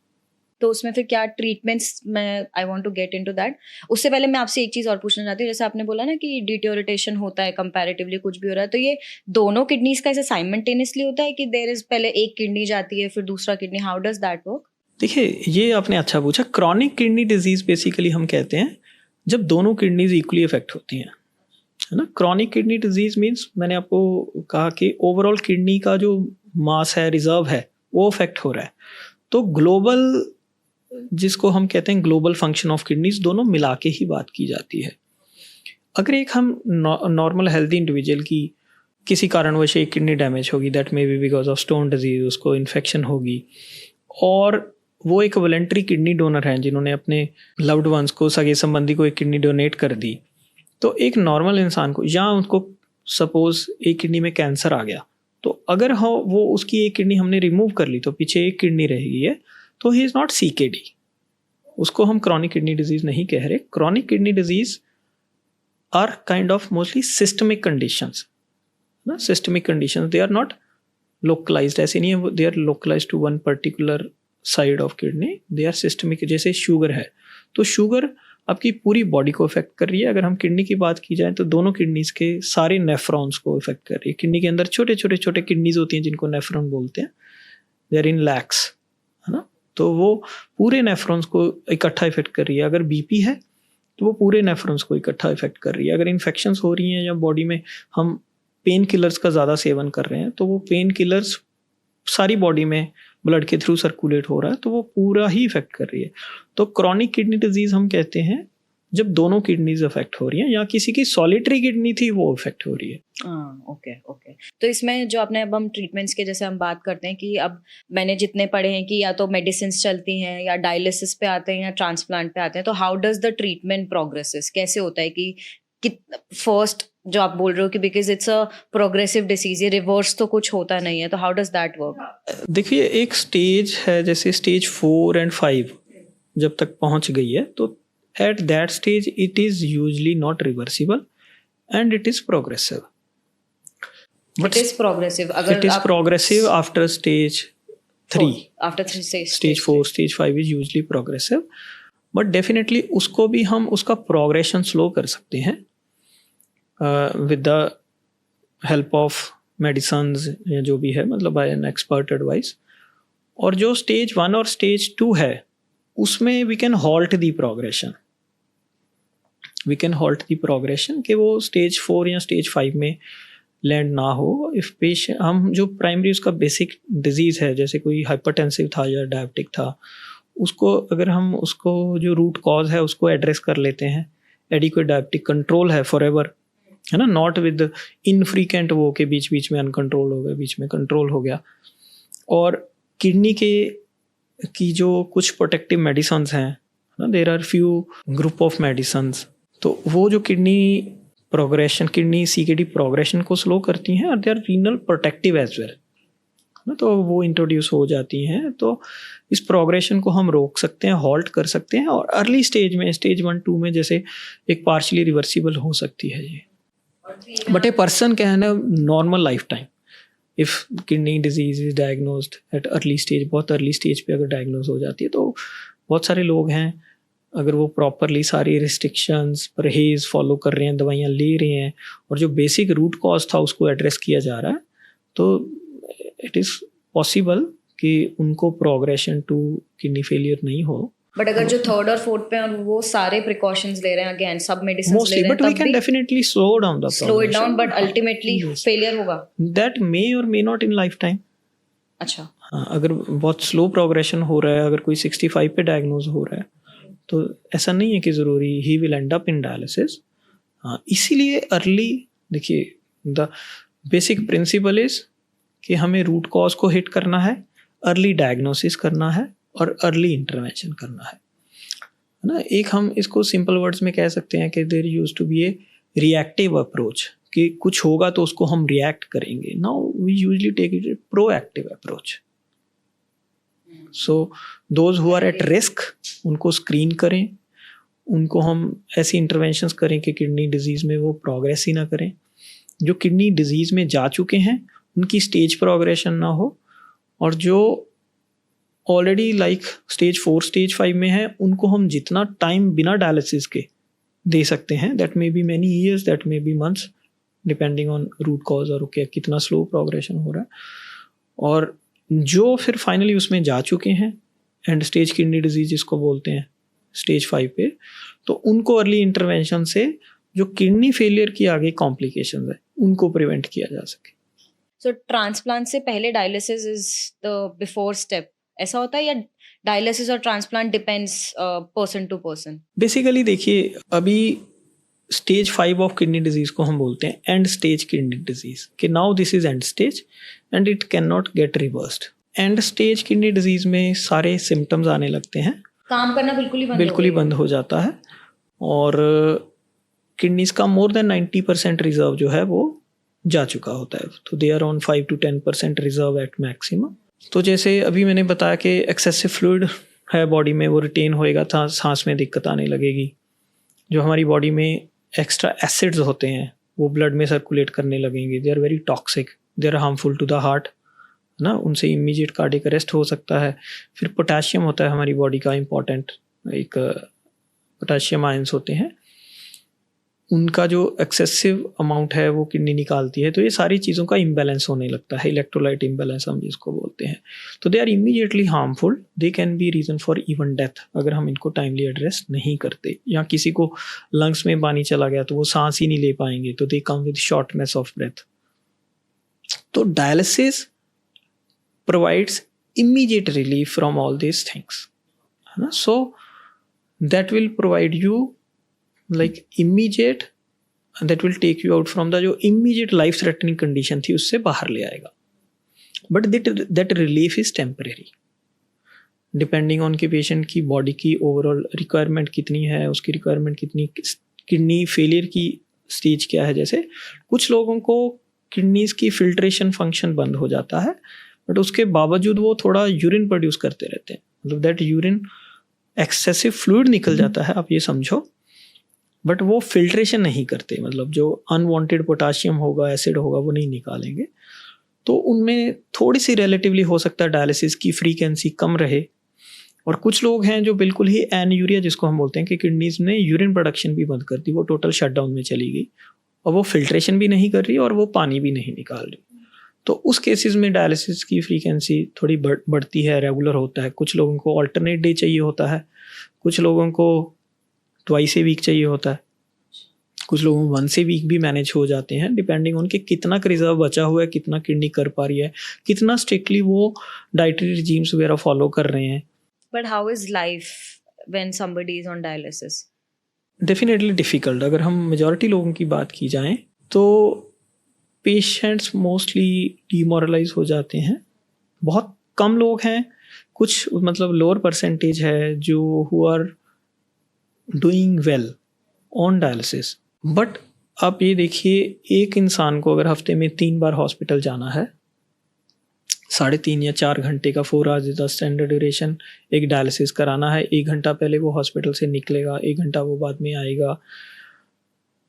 तो उसमें फिर क्या ट्रीटमेंट्स, मैं I want to get into that. उससे पहले मैं आपसे एक चीज़ और पूछना चाहती हूँ. जैसे आपने बोला ना कि डिटोरिटेशन होता है, कंपैरेटिवली कुछ भी हो रहा है, तो ये दोनों किडनीज का ऐसे साइमल्टेनियसली होता है कि देयर इज पहले एक किडनी जाती है फिर दूसरा kidney, how does that work? देखिए, ये आपने अच्छा पूछा. क्रॉनिक किडनी डिजीज़ बेसिकली हम कहते हैं जब दोनों किडनीज इक्वली इफेक्ट होती हैं है ना। क्रॉनिक किडनी डिजीज मीन्स मैंने आपको कहा कि ओवरऑल किडनी का जो मास है, रिजर्व है, वो अफेक्ट हो रहा है। तो ग्लोबल, जिसको हम कहते हैं ग्लोबल फंक्शन ऑफ किडनीज, दोनों मिला के ही बात की जाती है। अगर एक हम नॉर्मल हेल्दी इंडिविजुअल की किसी कारणवश एक किडनी डैमेज होगी, that may B because of stone disease, उसको इन्फेक्शन होगी, और वो एक वॉलंटरी किडनी डोनर हैं जिन्होंने अपने लव्ड वंस को, सगे संबंधी को एक किडनी डोनेट कर दी, तो एक नॉर्मल इंसान को, या उनको सपोज एक किडनी में कैंसर आ गया, तो अगर वो उसकी एक किडनी हमने रिमूव कर ली तो पीछे एक किडनी रहेगी है, तो ही इज़ नॉट CKD, उसको हम क्रॉनिक किडनी डिजीज नहीं कह रहे। Chronic kidney disease are kind of mostly systemic conditions ना, systemic conditions, they are not localized, ऐसे नहीं है they are localized to one particular side of kidney, they are systemic. जैसे शुगर है, तो शुगर आपकी पूरी बॉडी को इफेक्ट कर रही है। अगर हम किडनी की बात की जाए तो दोनों किडनीज के सारे नेफ्रॉन्स को इफेक्ट कर रही है। किडनी के अंदर छोटे छोटे छोटे किडनीज होती हैं जिनको नेफ्रॉन बोलते हैं, दे आर इन लैक्स, है ना। तो वो पूरे नेफ्रॉन्स को इकट्ठा इफेक्ट कर रही है। अगर BP है तो वो पूरे नेफ्रॉन्स को इकट्ठा इफेक्ट कर रही है। अगर इन्फेक्शंस हो रही हैं या बॉडी में हम पेन किलर्स का ज़्यादा सेवन कर रहे हैं, तो वो पेन किलर्स सारी बॉडी में ब्लड के थ्रू सर्कुलेट हो रहा है, तो वो पूरा ही इफेक्ट कर रही है। तो क्रॉनिक किडनी डिजीज हम कहते हैं जब दोनों किडनीज अफेक्ट हो रही हैं, या किसी की सॉलिटरी किडनी थी वो अफेक्ट हो रही है। ओके। तो इसमें जो आपने, अब हम ट्रीटमेंट्स के जैसे हम बात करते हैं कि अब मैंने जितने पढ़े हैं कि या तो मेडिसिन चलती हैं, या डायलिसिस पे आते हैं, या ट्रांसप्लांट पे आते हैं, तो how does the treatment progresses, कैसे होता है कि फर्स्ट जो आप बोल रहे हो कि because it's a progressive disease, ये रिवर्स तो कुछ होता नहीं है, तो हाउ डज दैट वर्क? देखिए, एक स्टेज है, जैसे स्टेज 4 and 5 जब तक पहुंच गई है, तो at that stage it is usually not reversible and it is progressive. It is progressive. It is progressive after stage 3. After stage 4, stage 5 is usually progressive. But definitely उसको भी हम उसका progression slow कर सकते हैं with the help of medicines या जो भी है, मतलब by an expert advice. और जो stage 1 और stage 2 है, उसमें we can halt the progression. We can halt the progression कि वो स्टेज 4 या स्टेज 5 में लैंड ना हो। इफ पेशेंट, हम जो प्राइमरी उसका बेसिक डिजीज़ है, जैसे कोई हाइपरटेंसिव था या डायबिटिक था, उसको अगर हम उसको जो रूट कॉज है उसको एड्रेस कर लेते हैं, एडिक्वेट डायबिटिक कंट्रोल है फॉरएवर, है ना, नॉट विद इनफ्रीक्वेंट वो के बीच बीच में अनकंट्रोल हो गया, बीच में कंट्रोल हो गया। और किडनी की जो कुछ प्रोटेक्टिव मेडिसिन्स हैं ना, there are few group of medicines, तो वो जो किडनी CKD प्रोग्रेशन को स्लो करती हैं, और they are renal protective as well, ना, तो वो इंट्रोड्यूस हो जाती हैं। तो इस प्रोग्रेशन को हम रोक सकते हैं, हॉल्ट कर सकते हैं, और अर्ली स्टेज में, स्टेज 1-2 में जैसे एक पार्शली रिवर्सिबल हो सकती है ये। But a person can have normal life time if kidney disease is diagnosed at early stage. बहुत अर्ली स्टेज पे अगर डायग्नोज हो जाती है, तो बहुत सारे लोग हैं, अगर वो प्रॉपरली सारी रिस्ट्रिक्शंस, परहेज फॉलो कर रहे हैं, दवाइयाँ ले रहे हैं, और जो बेसिक रूट कॉज था उसको एड्रेस किया जा रहा है, तो इट इज़ पॉसिबल कि उनको प्रोग्रेशन टू किडनी फेलियर नहीं हो। बट अगर जो 3rd और 4th पे और वो सारे प्रिकॉशंस ले रहे हैं, अगेन सब मेडिसिन ले रहे हैं, but we can definitely slow down the slow it down, but ultimately failure होगा। That may or may not in lifetime. अच्छा, हाँ, अगर बहुत स्लो प्रोग्रेशन हो रहा है, अगर कोई 65 पे डायग्नोज हो रहा है, तो ऐसा नहीं है कि ज़रूरी he will and up in dialysis. हाँ, इसीलिए अर्ली, देखिए, द बेसिक प्रिंसिपल इज़ कि हमें रूट कॉज को हिट करना है, अर्ली डायग्नोसिस करना है, और अर्ली इंटरवेंशन करना है ना। एक हम इसको सिंपल वर्ड्स में कह सकते हैं कि there used to be a reactive approach, कि कुछ होगा तो उसको हम रिएक्ट करेंगे। Now we usually take it a proactive approach. So those who are at risk, उनको स्क्रीन करें, उनको हम ऐसी इंटरवेंशंस करें कि किडनी डिजीज़ में वो प्रोग्रेस ही ना करें। जो किडनी डिजीज़ में जा चुके हैं उनकी स्टेज प्रोग्रेशन ना हो, और जो ऑलरेडी लाइक स्टेज 4 स्टेज 5 में है, उनको हम जितना टाइम बिना डायलिसिस के दे सकते हैं, that may be many years, that may be months, depending on root cause और कितना स्लो प्रोग्रेशन हो रहा है। और जो फिर फाइनली उसमें जा चुके हैं, एंड स्टेज किडनी डिजीज जिसको बोलते हैं स्टेज 5 पे, तो उनको अर्ली इंटरवेंशन से जो किडनी फेलियर की आगे कॉम्प्लिकेशंस है उनको प्रिवेंट किया जा सके। सो ट्रांसप्लांट से पहले dialysis is the before step, ऐसा होता है, या डायलिसिस और transplant depends person to person? Basically देखिए, अभी स्टेज 5 ऑफ किडनी डिजीज को हम बोलते हैं एंड स्टेज किडनी डिजीज, कि now this is and stage and it can not gate reversed. And stage kidney disease में सारे सिम्टम्स आने लगते हैं, काम करना बिल्कुल ही बंद हो जाता है, और किडनीज का मोर देन 90% रिजर्व जो है वो जा चुका होता है, तो they are on 5 to 10% reserve at maximum. तो जैसे अभी मैंने बताया कि एक्सेसिव फ्लूइड है बॉडी में, वो रिटेन होएगा, था सांस में दिक्कत आने लगेगी। जो हमारी बॉडी में एक्स्ट्रा एसिड्स होते हैं वो ब्लड में सर्कुलेट करने लगेंगे, they are very toxic, they are harmful to the heart, है ना, उनसे इमीडिएट कार्डियक अरेस्ट हो सकता है। फिर पोटेशियम होता है हमारी बॉडी का इम्पॉर्टेंट, एक पोटेशियम आयंस होते हैं, उनका जो एक्सेसिव अमाउंट है वो किडनी निकालती है, तो ये सारी चीज़ों का इम्बैलेंस होने लगता है, इलेक्ट्रोलाइट इम्बैलेंस हम जिसको बोलते हैं। तो they are immediately harmful, they can be reason for even death अगर हम इनको टाइमली एड्रेस नहीं करते। या किसी को लंग्स में पानी चला गया तो वो सांस ही नहीं ले पाएंगे, तो they come with shortness of breath. तो dialysis provides immediate relief from all these things, है ना, so that will provide you like immediate, and that will take you out from the जो immediate life threatening condition थी उससे बाहर ले आएगा। but that relief is temporary, depending on कि patient की body की overall requirement कितनी है, उसकी requirement कितनी, किडनी फेलियर की स्टेज क्या है। जैसे कुछ लोगों को किडनीज की फिल्ट्रेशन फंक्शन बंद हो जाता है, बट उसके बावजूद वो थोड़ा यूरिन प्रोड्यूस करते रहते हैं, मतलब दैट यूरिन एक्सेसिव फ्लूइड निकल जाता है, आप ये समझो, बट वो फिल्ट्रेशन नहीं करते, मतलब जो अनवांटेड पोटाशियम होगा, एसिड होगा, वो नहीं निकालेंगे। तो उनमें थोड़ी सी रिलेटिवली हो सकता है डायलिसिस की फ्रीक्वेंसी कम रहे। और कुछ लोग हैं जो बिल्कुल ही एनयूरिया जिसको हम बोलते हैं, कि किडनीज ने यूरिन प्रोडक्शन भी बंद कर दी, वो टोटल शटडाउन में चली गई, और वो फिल्ट्रेशन भी नहीं कर रही और वो पानी भी नहीं निकाल रही। तो उस केसेस में डायलिसिस की फ्रीक्वेंसी थोड़ी बढ़ती है, रेगुलर होता है। कुछ लोगों को अल्टरनेट डे चाहिए होता है, कुछ लोगों को ट्वाइस ए वीक चाहिए होता है, कुछ लोगों को वंस ए वीक भी मैनेज हो जाते हैं, डिपेंडिंग ऑन कि कितना रिजर्व बचा हुआ है, कितना किडनी कर पा रही है, कितना स्ट्रिक्टली वो डाइटरी रिजीम्स वगैरह फॉलो कर रहे हैं। बट हाउ इज life when somebody is on dialysis? Definitely difficult. अगर हम मेजॉरिटी लोगों की बात की जाए तो पेशेंट्स मोस्टली डिमोरलाइज हो जाते हैं। बहुत कम लोग हैं, कुछ मतलब लोअर परसेंटेज है जो who are doing well on dialysis. But आप ये देखिए, एक इंसान को अगर हफ्ते में 3 बार हॉस्पिटल जाना है, 3.5 या 4 घंटे का 4 आवर्स द स्टैंडर्ड ड्यूरेशन एक डायलिसिस कराना है, 1 घंटा पहले वो हॉस्पिटल से निकलेगा, 1 घंटा वो बाद में आएगा।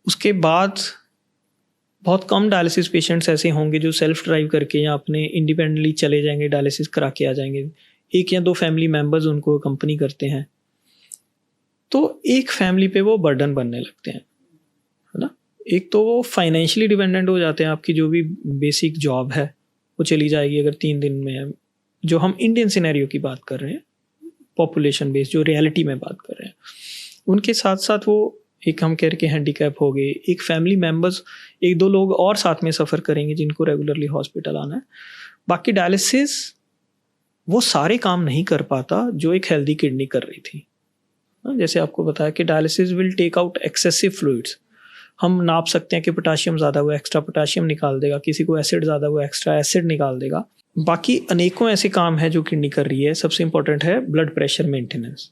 उसके बाद बहुत कम डायलिसिस पेशेंट्स ऐसे होंगे जो सेल्फ ड्राइव करके या अपने इंडिपेंडेंटली चले जाएंगे, डायलिसिस करा के आ जाएंगे। 1 या 2 फैमिली मेम्बर्स उनको कंपनी करते हैं, तो एक फैमिली पे वो बर्डन बनने लगते हैं, है ना। एक तो वो फाइनेंशियली डिपेंडेंट हो जाते हैं, आपकी जो भी बेसिक जॉब है वो चली जाएगी अगर 3 दिन में है। जो हम इंडियन सिनेरियो की बात कर रहे हैं, पॉपुलेशन बेस जो रियलिटी में बात कर रहे हैं, उनके साथ साथ वो एक हम कह के हैंडीकैप हो गए, एक फैमिली मेम्बर्स 1-2 लोग और साथ में सफ़र करेंगे जिनको रेगुलरली हॉस्पिटल आना है। बाकी डायलिसिस वो सारे काम नहीं कर पाता जो एक हेल्दी किडनी कर रही थी। जैसे आपको बताया कि dialysis will take out excessive fluids. हम नाप सकते हैं कि पोटाशियम ज़्यादा हुआ एक्स्ट्रा पोटाशियम निकाल देगा, किसी को एसिड ज़्यादा हुआ एक्स्ट्रा एसिड निकाल देगा। बाकी अनेकों ऐसे काम हैं जो किडनी कर रही है। सबसे इंपॉर्टेंट है ब्लड प्रेशर मेंटेनेंस,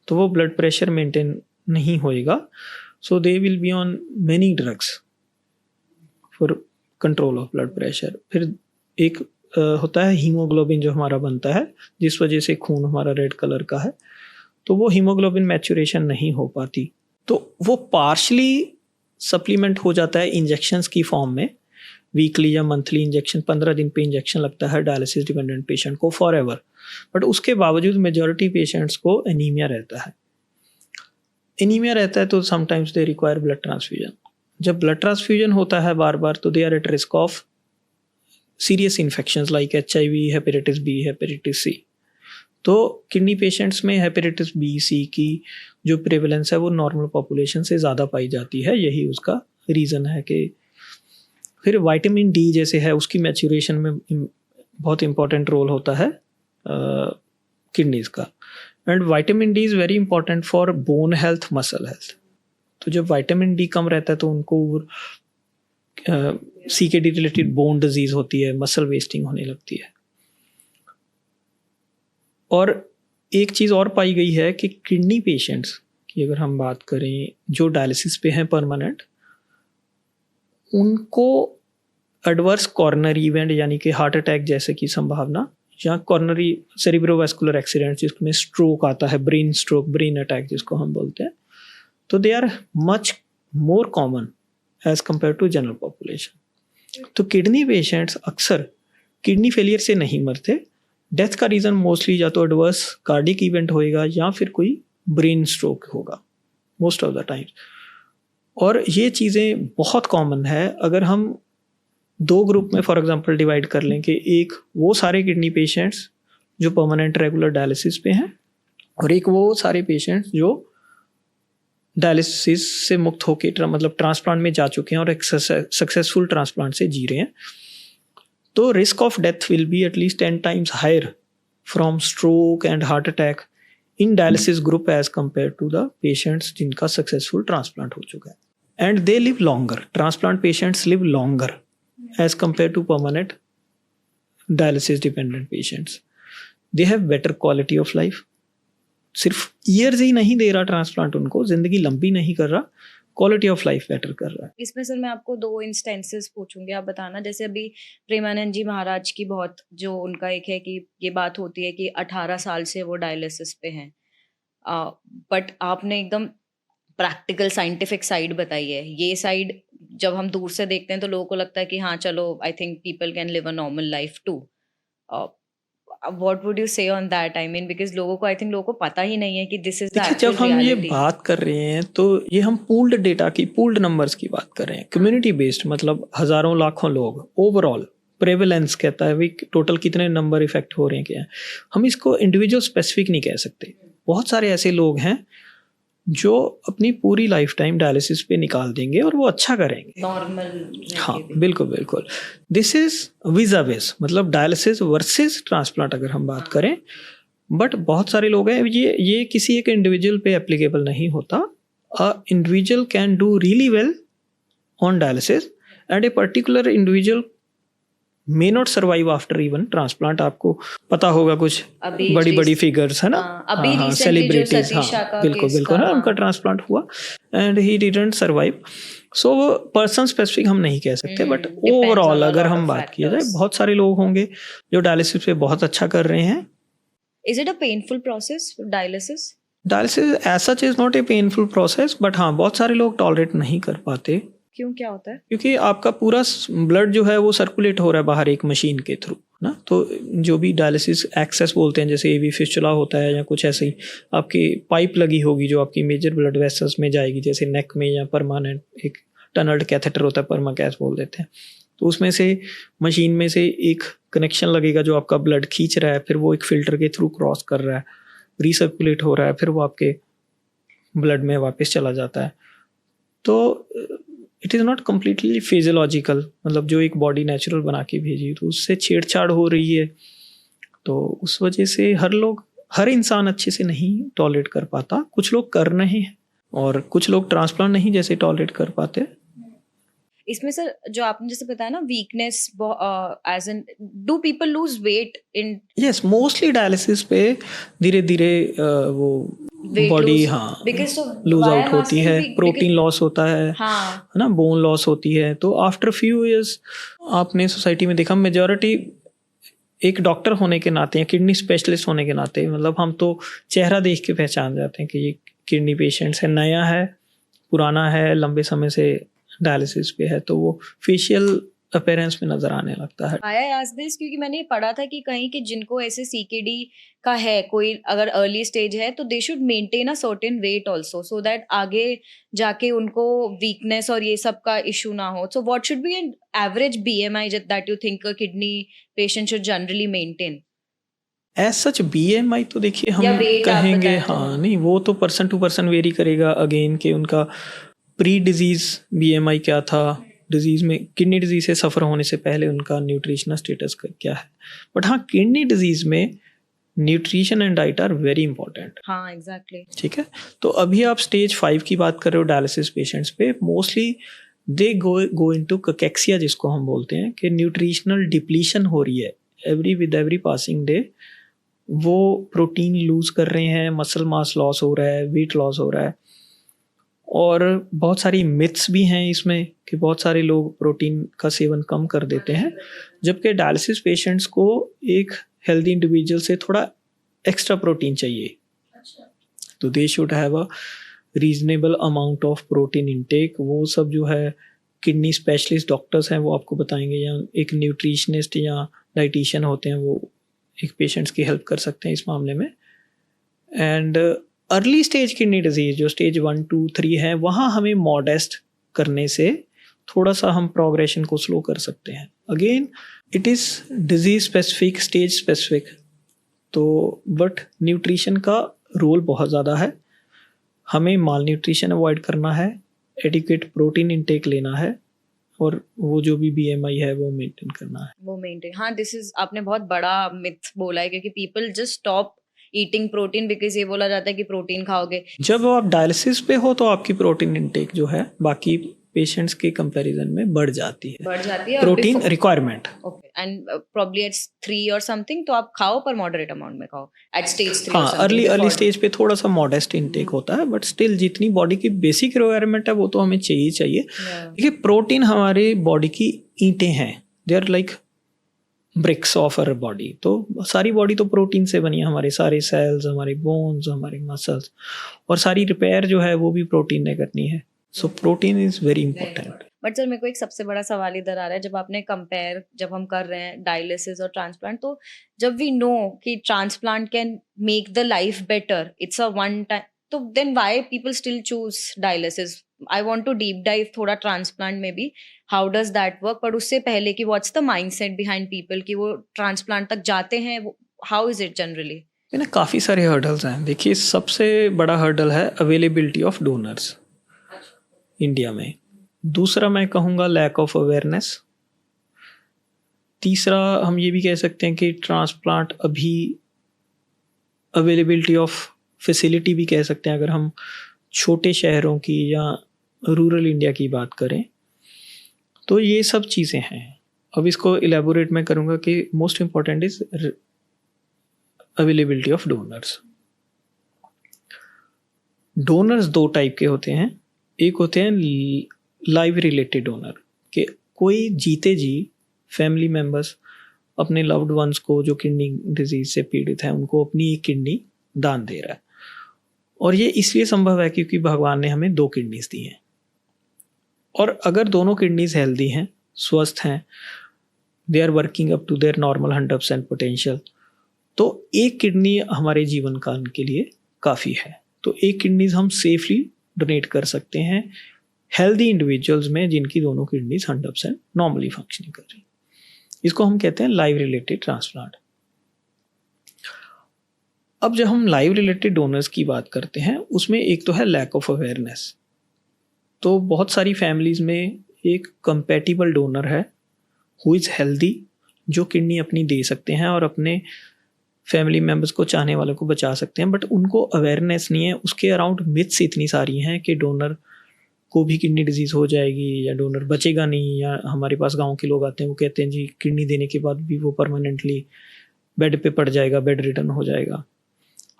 तो वो ब्लड प्रेशर मेंटेन नहीं होएगा, so they will be on many drugs for control of blood pressure. फिर एक होता है हीमोग्लोबिन जो हमारा बनता है, जिस वजह से खून हमारा रेड कलर का है, तो वो हीमोग्लोबिन मैच्योरेशन नहीं हो पाती, तो वो पार्शली सप्लीमेंट हो जाता है इंजेक्शंस की फॉर्म में। वीकली या मंथली इंजेक्शन, 15 दिन पे इंजेक्शन लगता है डायलिसिस डिपेंडेंट पेशेंट को फॉर एवर। बट उसके बावजूद मेजॉरिटी पेशेंट्स को एनीमिया रहता है। एनीमिया रहता है तो sometimes they require blood transfusion. जब ब्लड ट्रांसफ्यूजन होता है बार बार, तो they are at risk of serious infections like HIV, hepatitis B, hepatitis C। तो किडनी पेशेंट्स में हेपेटाइटिस B, C की जो प्रेवलेंस है वो नॉर्मल पॉपुलेशन से ज़्यादा पाई जाती है, यही उसका रीज़न है। कि फिर विटामिन डी जैसे है उसकी मैच्योरेशन में बहुत इंपॉर्टेंट रोल होता है किडनीज़ का। And vitamin D is very important for bone health, muscle health. तो जब विटामिन डी कम रहता है तो उनको CKD रिलेटेड बोन डिजीज़ होती है, मसल वेस्टिंग होने लगती है। और एक चीज़ और पाई गई है कि किडनी पेशेंट्स की अगर हम बात करें जो डायलिसिस पे हैं परमानेंट, उनको एडवर्स कॉर्नरी इवेंट यानी कि हार्ट अटैक जैसे की संभावना, या कॉर्नरी सेरिब्रोवास्कुलर एक्सीडेंट जिसमें स्ट्रोक आता है, ब्रेन स्ट्रोक, ब्रेन अटैक जिसको हम बोलते हैं, तो they are much more common as compare to general population. तो किडनी पेशेंट्स अक्सर किडनी फेलियर से नहीं मरते। डेथ का रीज़न मोस्टली या तो एडवर्स कार्डिक इवेंट होएगा या फिर कोई ब्रेन स्ट्रोक होगा मोस्ट ऑफ द टाइम्स। और ये चीज़ें बहुत कॉमन है। अगर हम दो ग्रुप में फॉर एग्जांपल डिवाइड कर लें कि एक वो सारे किडनी पेशेंट्स जो परमानेंट रेगुलर डायलिसिस पे हैं, और एक वो सारे पेशेंट्स जो डायलिसिस से मुक्त होकर मतलब ट्रांसप्लांट में जा चुके हैं और एक सक्सेसफुल ट्रांसप्लांट से जी रहे हैं, तो risk of death will be at least 10 times higher from stroke and heart attack in dialysis group as compare to the patients जिनका सक्सेसफुल ट्रांसप्लांट हो चुका है। And they live longer, transplant patients live longer as compare to permanent dialysis dependent patients. They have better quality of life. सिर्फ years ही नहीं दे रहा transplant, उनको जिंदगी लंबी नहीं कर रहा, क्वालिटी ऑफ लाइफ बेटर कर रहा है। इसमें सर मैं आपको 2 इंस्टेंसेस पूछूंगी, आप बताना। जैसे अभी प्रेमानंद जी महाराज की बहुत जो उनका एक है कि ये बात होती है कि 18 साल से वो डायलिसिस पे हैं, बट आपने एकदम प्रैक्टिकल साइंटिफिक साइड बताई है। ये साइड जब हम दूर से देखते हैं तो लोगों को लगता है कि हाँ चलो, I think people can live a normal life too. What would you say on that? I mean because लोगों को पता ही नहीं है कि दिस इज द देखिए, एक्चुअल जब हम ये रियलिटी। बात कर रहे हैं तो ये हम पूल्ड डेटा की, पूल्ड नंबर्स की बात कर रहे हैं, कम्युनिटी बेस्ड, मतलब हजारों लाखों लोग ओवरऑल प्रेवलेंस कहता है भी टोटल कितने नंबर इफेक्ट हो रहे हैं क्या है। हम इसको इंडिविजुअल स्पेसिफिक नहीं कह सकते। बहुत सारे ऐसे लोग हैं जो अपनी पूरी लाइफ टाइम डायलिसिस पे निकाल देंगे और वो अच्छा करेंगे नॉर्मल। हाँ बिल्कुल बिल्कुल। दिस इज विजा विज, मतलब डायलिसिस वर्सेस ट्रांसप्लांट अगर हम बात करें। बट बहुत सारे लोग हैं, ये किसी एक इंडिविजुअल पे एप्लीकेबल नहीं होता। A individual can do really well on dialysis and a particular individual may not survive after even transplant. आपको पता होगा कुछ बड़ी बड़ी फिगर्स है ना, अभी हाँ recently सेलिब्रिटीज, जो सतीशा का हाँ बिल्कुल case बिल्कुल था, ना, उनका ट्रांसप्लांट हुआ and he didn't survive. So person specific हम नहीं कह सकते, but depends overall on a अगर lot हम of बात किया जाए, factors. बहुत सारे लोग होंगे जो डायलिसिस पे बहुत अच्छा कर रहे हैं। Is it a painful process dialysis? Dialysis as such is not a painful process, but हाँ बहुत सारे लोग टॉलरेट नहीं कर पाते क्यों, क्या होता है? क्योंकि आपका पूरा ब्लड जो है वो सर्कुलेट हो रहा है बाहर एक मशीन के थ्रू ना। तो जो भी डायलिसिस एक्सेस बोलते हैं, जैसे एवी फिस्टुला होता है या कुछ ऐसे ही, आपकी पाइप लगी होगी जो आपकी मेजर ब्लड वेसल्स में जाएगी, जैसे नेक में, या परमानेंट एक टनल्ड कैथेटर होता है, परमाकैथ बोल देते हैं। तो उसमें से मशीन में से एक कनेक्शन लगेगा जो आपका ब्लड खींच रहा है, फिर वो एक फिल्टर के थ्रू क्रॉस कर रहा है, रिसर्कुलेट हो रहा है, फिर वो आपके ब्लड में वापस चला जाता है। तो it is not completely physiological, मतलब जो एक बॉडी नेचुरल बना के भेजी तो उससे छेड़छाड़ हो रही है। तो उस वजह से हर इंसान अच्छे से नहीं टॉलरेट कर पाता। कुछ लोग कर रहे हैं और कुछ लोग ट्रांसप्लांट नहीं जैसे टॉलरेट कर पाते। इसमें सर जो आपने जैसे बताया ना, weakness as an, do people lose weight in? Yes, mostly dialysis पे धीरे धीरे वो बॉडी हाँ लूज आउट होती है, प्रोटीन लॉस होता है, हाँ है ना, बोन लॉस होती है। तो आफ्टर फ्यू इयर्स आपने सोसाइटी में देखा, मेजॉरिटी एक डॉक्टर होने के नाते या किडनी स्पेशलिस्ट होने के नाते, मतलब हम तो चेहरा देख के पहचान जाते हैं कि ये किडनी पेशेंट्स है, नया है, पुराना है, लंबे समय से डायलिसिस पे है, तो वो फेशियल अपीयरेंस में नजर आने लगता है। आई आस्क दिस क्योंकि मैंने ये पढ़ा था कि कहीं कि जिनको ऐसे सीकेडी का है, कोई अगर अर्ली स्टेज है, तो they should maintain a certain weight also, so that आगे जाके उनको वीकनेस और ये सब का इशू ना हो। So what should be an average BMI that you think a kidney patient should generally maintain? As such BMI तो देखिए या हम weight आप कहेंगे, बताएं तो हाँ हाँ। नहीं वो तो पर्सन टू पर्सन वेरी करेगा अगेन, कि उनका प्री डिजीज BMI क्या था, डिजीज में किडनी डिजीज से सफ़र होने से पहले उनका न्यूट्रिशनल स्टेटस क्या है। बट हाँ, किडनी डिजीज में nutrition and diet are very important. हाँ एग्जैक्टली। ठीक है, तो अभी आप स्टेज 5 की बात कर रहे हो डायलिसिस पेशेंट्स पे, मोस्टली दे गो इनटू ककेक्सिया, जिसको हम बोलते हैं कि न्यूट्रिशनल डिप्लीशन हो रही है विद एवरी पासिंग डे। वो प्रोटीन लूज कर रहे हैं, मसल मास लॉस हो रहा है, वेट लॉस हो रहा है। और बहुत सारी मिथ्स भी हैं इसमें कि बहुत सारे लोग प्रोटीन का सेवन कम कर देते हैं, जबकि डायलिसिस पेशेंट्स को एक हेल्दी इंडिविजुअल से थोड़ा एक्स्ट्रा प्रोटीन चाहिए। तो they should have a reasonable amount of protein intake. वो सब जो है किडनी स्पेशलिस्ट डॉक्टर्स हैं वो आपको बताएंगे, या एक न्यूट्रिशनिस्ट या डाइटिशियन होते हैं वो एक पेशेंट्स की हेल्प कर सकते हैं इस मामले में। And early stage kidney disease जो स्टेज 1, 2, 3 है, वहाँ हमें मॉडेस्ट करने से थोड़ा सा हम प्रोग्रेशन को स्लो कर सकते हैं। Again it is disease specific, stage specific. तो बट न्यूट्रिशन का रोल बहुत ज़्यादा है। हमें माल न्यूट्रिशन अवॉइड करना है, एडिक्वेट प्रोटीन इंटेक लेना है, और वो जो भी BMI है वो मेंटेन करना है। वो मेंटेन, हाँ दिस इज आपने बहुत बड़ा मिथ बोला है, क्योंकि people just stop eating protein because ये बोला जाता है कि प्रोटीन खाओगे। जब आप डायलिसिस पे हो तो आपकी प्रोटीन इंटेक जो है बाकी पेशेंट्स के कंपैरिजन में बढ़ जाती है, और protein requirement. Okay, and probably eight 3 और समथिंग तो आप खाओ, पर मॉडरेट अमाउंट में खाओ एट स्टेज 3 हाँ, अर्ली स्टेज पे थोड़ा सा मॉडेस्ट इंटेक होता है, बट स्टिल जितनी बॉडी की बेसिक रिक्वायरमेंट है वो तो हमें चाहिए। देखिए प्रोटीन हमारे बॉडी की ईंटें हैं, they are like bricks of our body. तो सारी बॉडी तो प्रोटीन से बनी है, हमारे सारे सेल्स, हमारे बोन्स, हमारे मसल्स, और सारी रिपेयर जो है वो भी प्रोटीन ने करनी है। So protein is very important. But sir मेरे को एक सबसे बड़ा सवाल इधर आ रहा है, जब आपने कंपेयर, जब हम कर रहे हैं डायलिसिस और ट्रांसप्लांट, तो जब वी नो कि transplant can make the life better, it's a one time, तो then why people still choose dialysis? I want to deep dive थोड़ा ट्रांसप्लांट में भी, हाउ डज दैट वर्क, पर उससे पहले कि what's the mindset behind people कि वो ट्रांसप्लांट तक जाते हैं, हाउ इज इट जनरली? ना काफ़ी सारे हर्डल्स हैं। देखिए सबसे बड़ा हर्डल है अवेलेबिलिटी ऑफ डोनर्स इंडिया में। दूसरा मैं कहूँगा लैक ऑफ अवेयरनेस। तीसरा हम ये भी कह सकते हैं कि ट्रांसप्लांट अभी अवेलेबिलिटी ऑफ फैसिलिटी भी कह सकते हैं, अगर हम छोटे शहरों की या रूरल इंडिया की बात करें। तो ये सब चीज़ें हैं। अब इसको इलेबोरेट मैं करूँगा कि most important is availability of donors. Donors दो टाइप के होते हैं। एक होते हैं लाइव रिलेटेड डोनर, कि कोई जीते जी फैमिली मेम्बर्स अपने लव्ड वंस को जो किडनी डिजीज से पीड़ित हैं उनको अपनी एक किडनी दान दे रहा है। और ये इसलिए संभव है क्योंकि भगवान ने हमें 2 किडनीज दी हैं, और अगर दोनों किडनीज हेल्दी हैं, स्वस्थ हैं, they are working up to their normal 100% potential, तो एक किडनी हमारे जीवन काल के लिए काफ़ी है। तो एक किडनीज हम सेफली डोनेट कर सकते हैं हेल्दी इंडिविजुअल्स में जिनकी दोनों किडनीज 100% नॉर्मली फंक्शनिंग कर रही। इसको हम कहते हैं लाइव रिलेटेड ट्रांसप्लांट। अब जब हम लाइव रिलेटेड डोनर्स की बात करते हैं उसमें एक तो है लैक ऑफ अवेयरनेस। तो बहुत सारी फैमिलीज में एक कंपैटिबल डोनर है हु इज़ हेल्दी, जो किडनी अपनी दे सकते हैं और अपने फैमिली मेम्बर्स को, चाहने वालों को बचा सकते हैं, बट उनको अवेयरनेस नहीं है। उसके अराउंड मिथ्स इतनी सारी हैं कि डोनर को भी किडनी डिजीज़ हो जाएगी या डोनर बचेगा नहीं, या हमारे पास गांव के लोग आते हैं वो कहते हैं जी किडनी देने के बाद भी वो परमानेंटली बेड पे पड़ जाएगा, बेड रिटर्न हो जाएगा।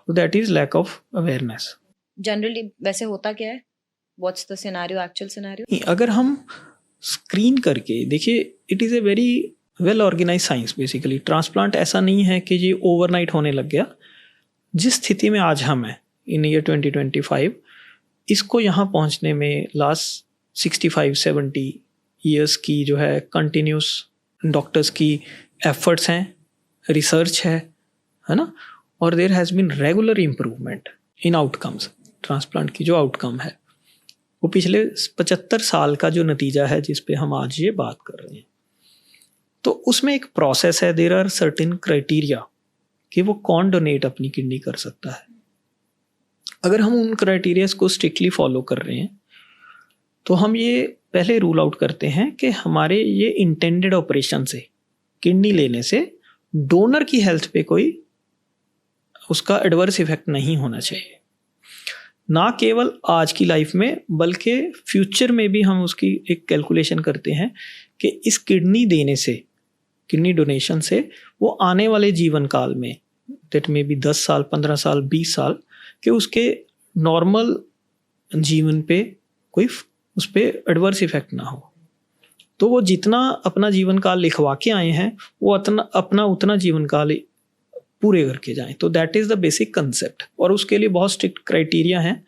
तो that is lack of awareness. Generally वैसे होता क्या है? What's the scenario, actual scenario? अगर हम स्क्रीन करके देखिए, it is a very well organise science. Basically transplant ऐसा नहीं है कि ये ओवरनाइट होने लग गया। जिस स्थिति में आज हम हैं इन ईयर 2025, इसको यहाँ पहुँचने में लास्ट 65-70 ईयर्स की जो है कंटिन्यूस डॉक्टर्स की एफर्ट्स हैं, रिसर्च है ना, और there has been regular improvement in outcomes. Transplant की जो आउटकम है वो पिछले 75 साल का जो नतीजा है जिस पे हम आज ये बात कर रहे हैं। तो उसमें एक प्रोसेस है, देयर आर सर्टेन क्राइटेरिया कि वो कौन डोनेट अपनी किडनी कर सकता है। अगर हम उन क्राइटेरियाज को स्ट्रिक्टली फॉलो कर रहे हैं तो हम ये पहले रूल आउट करते हैं कि हमारे ये इंटेंडेड ऑपरेशन से, किडनी लेने से डोनर की हेल्थ पे कोई उसका एडवर्स इफेक्ट नहीं होना चाहिए। ना केवल आज की लाइफ में बल्कि फ्यूचर में भी हम उसकी एक कैलकुलेशन करते हैं कि इस किडनी देने से, किडनी डोनेशन से वो आने वाले जीवन काल में, दैट मे बी 10 साल, 15 साल, 20 साल के उसके नॉर्मल जीवन पे कोई उस पर एडवर्स इफेक्ट ना हो। तो वो जितना अपना जीवन काल लिखवा के आए हैं वो अपना उतना जीवन काल पूरे करके जाएं। तो that is the basic concept, और उसके लिए बहुत स्ट्रिक्ट क्राइटेरिया हैं,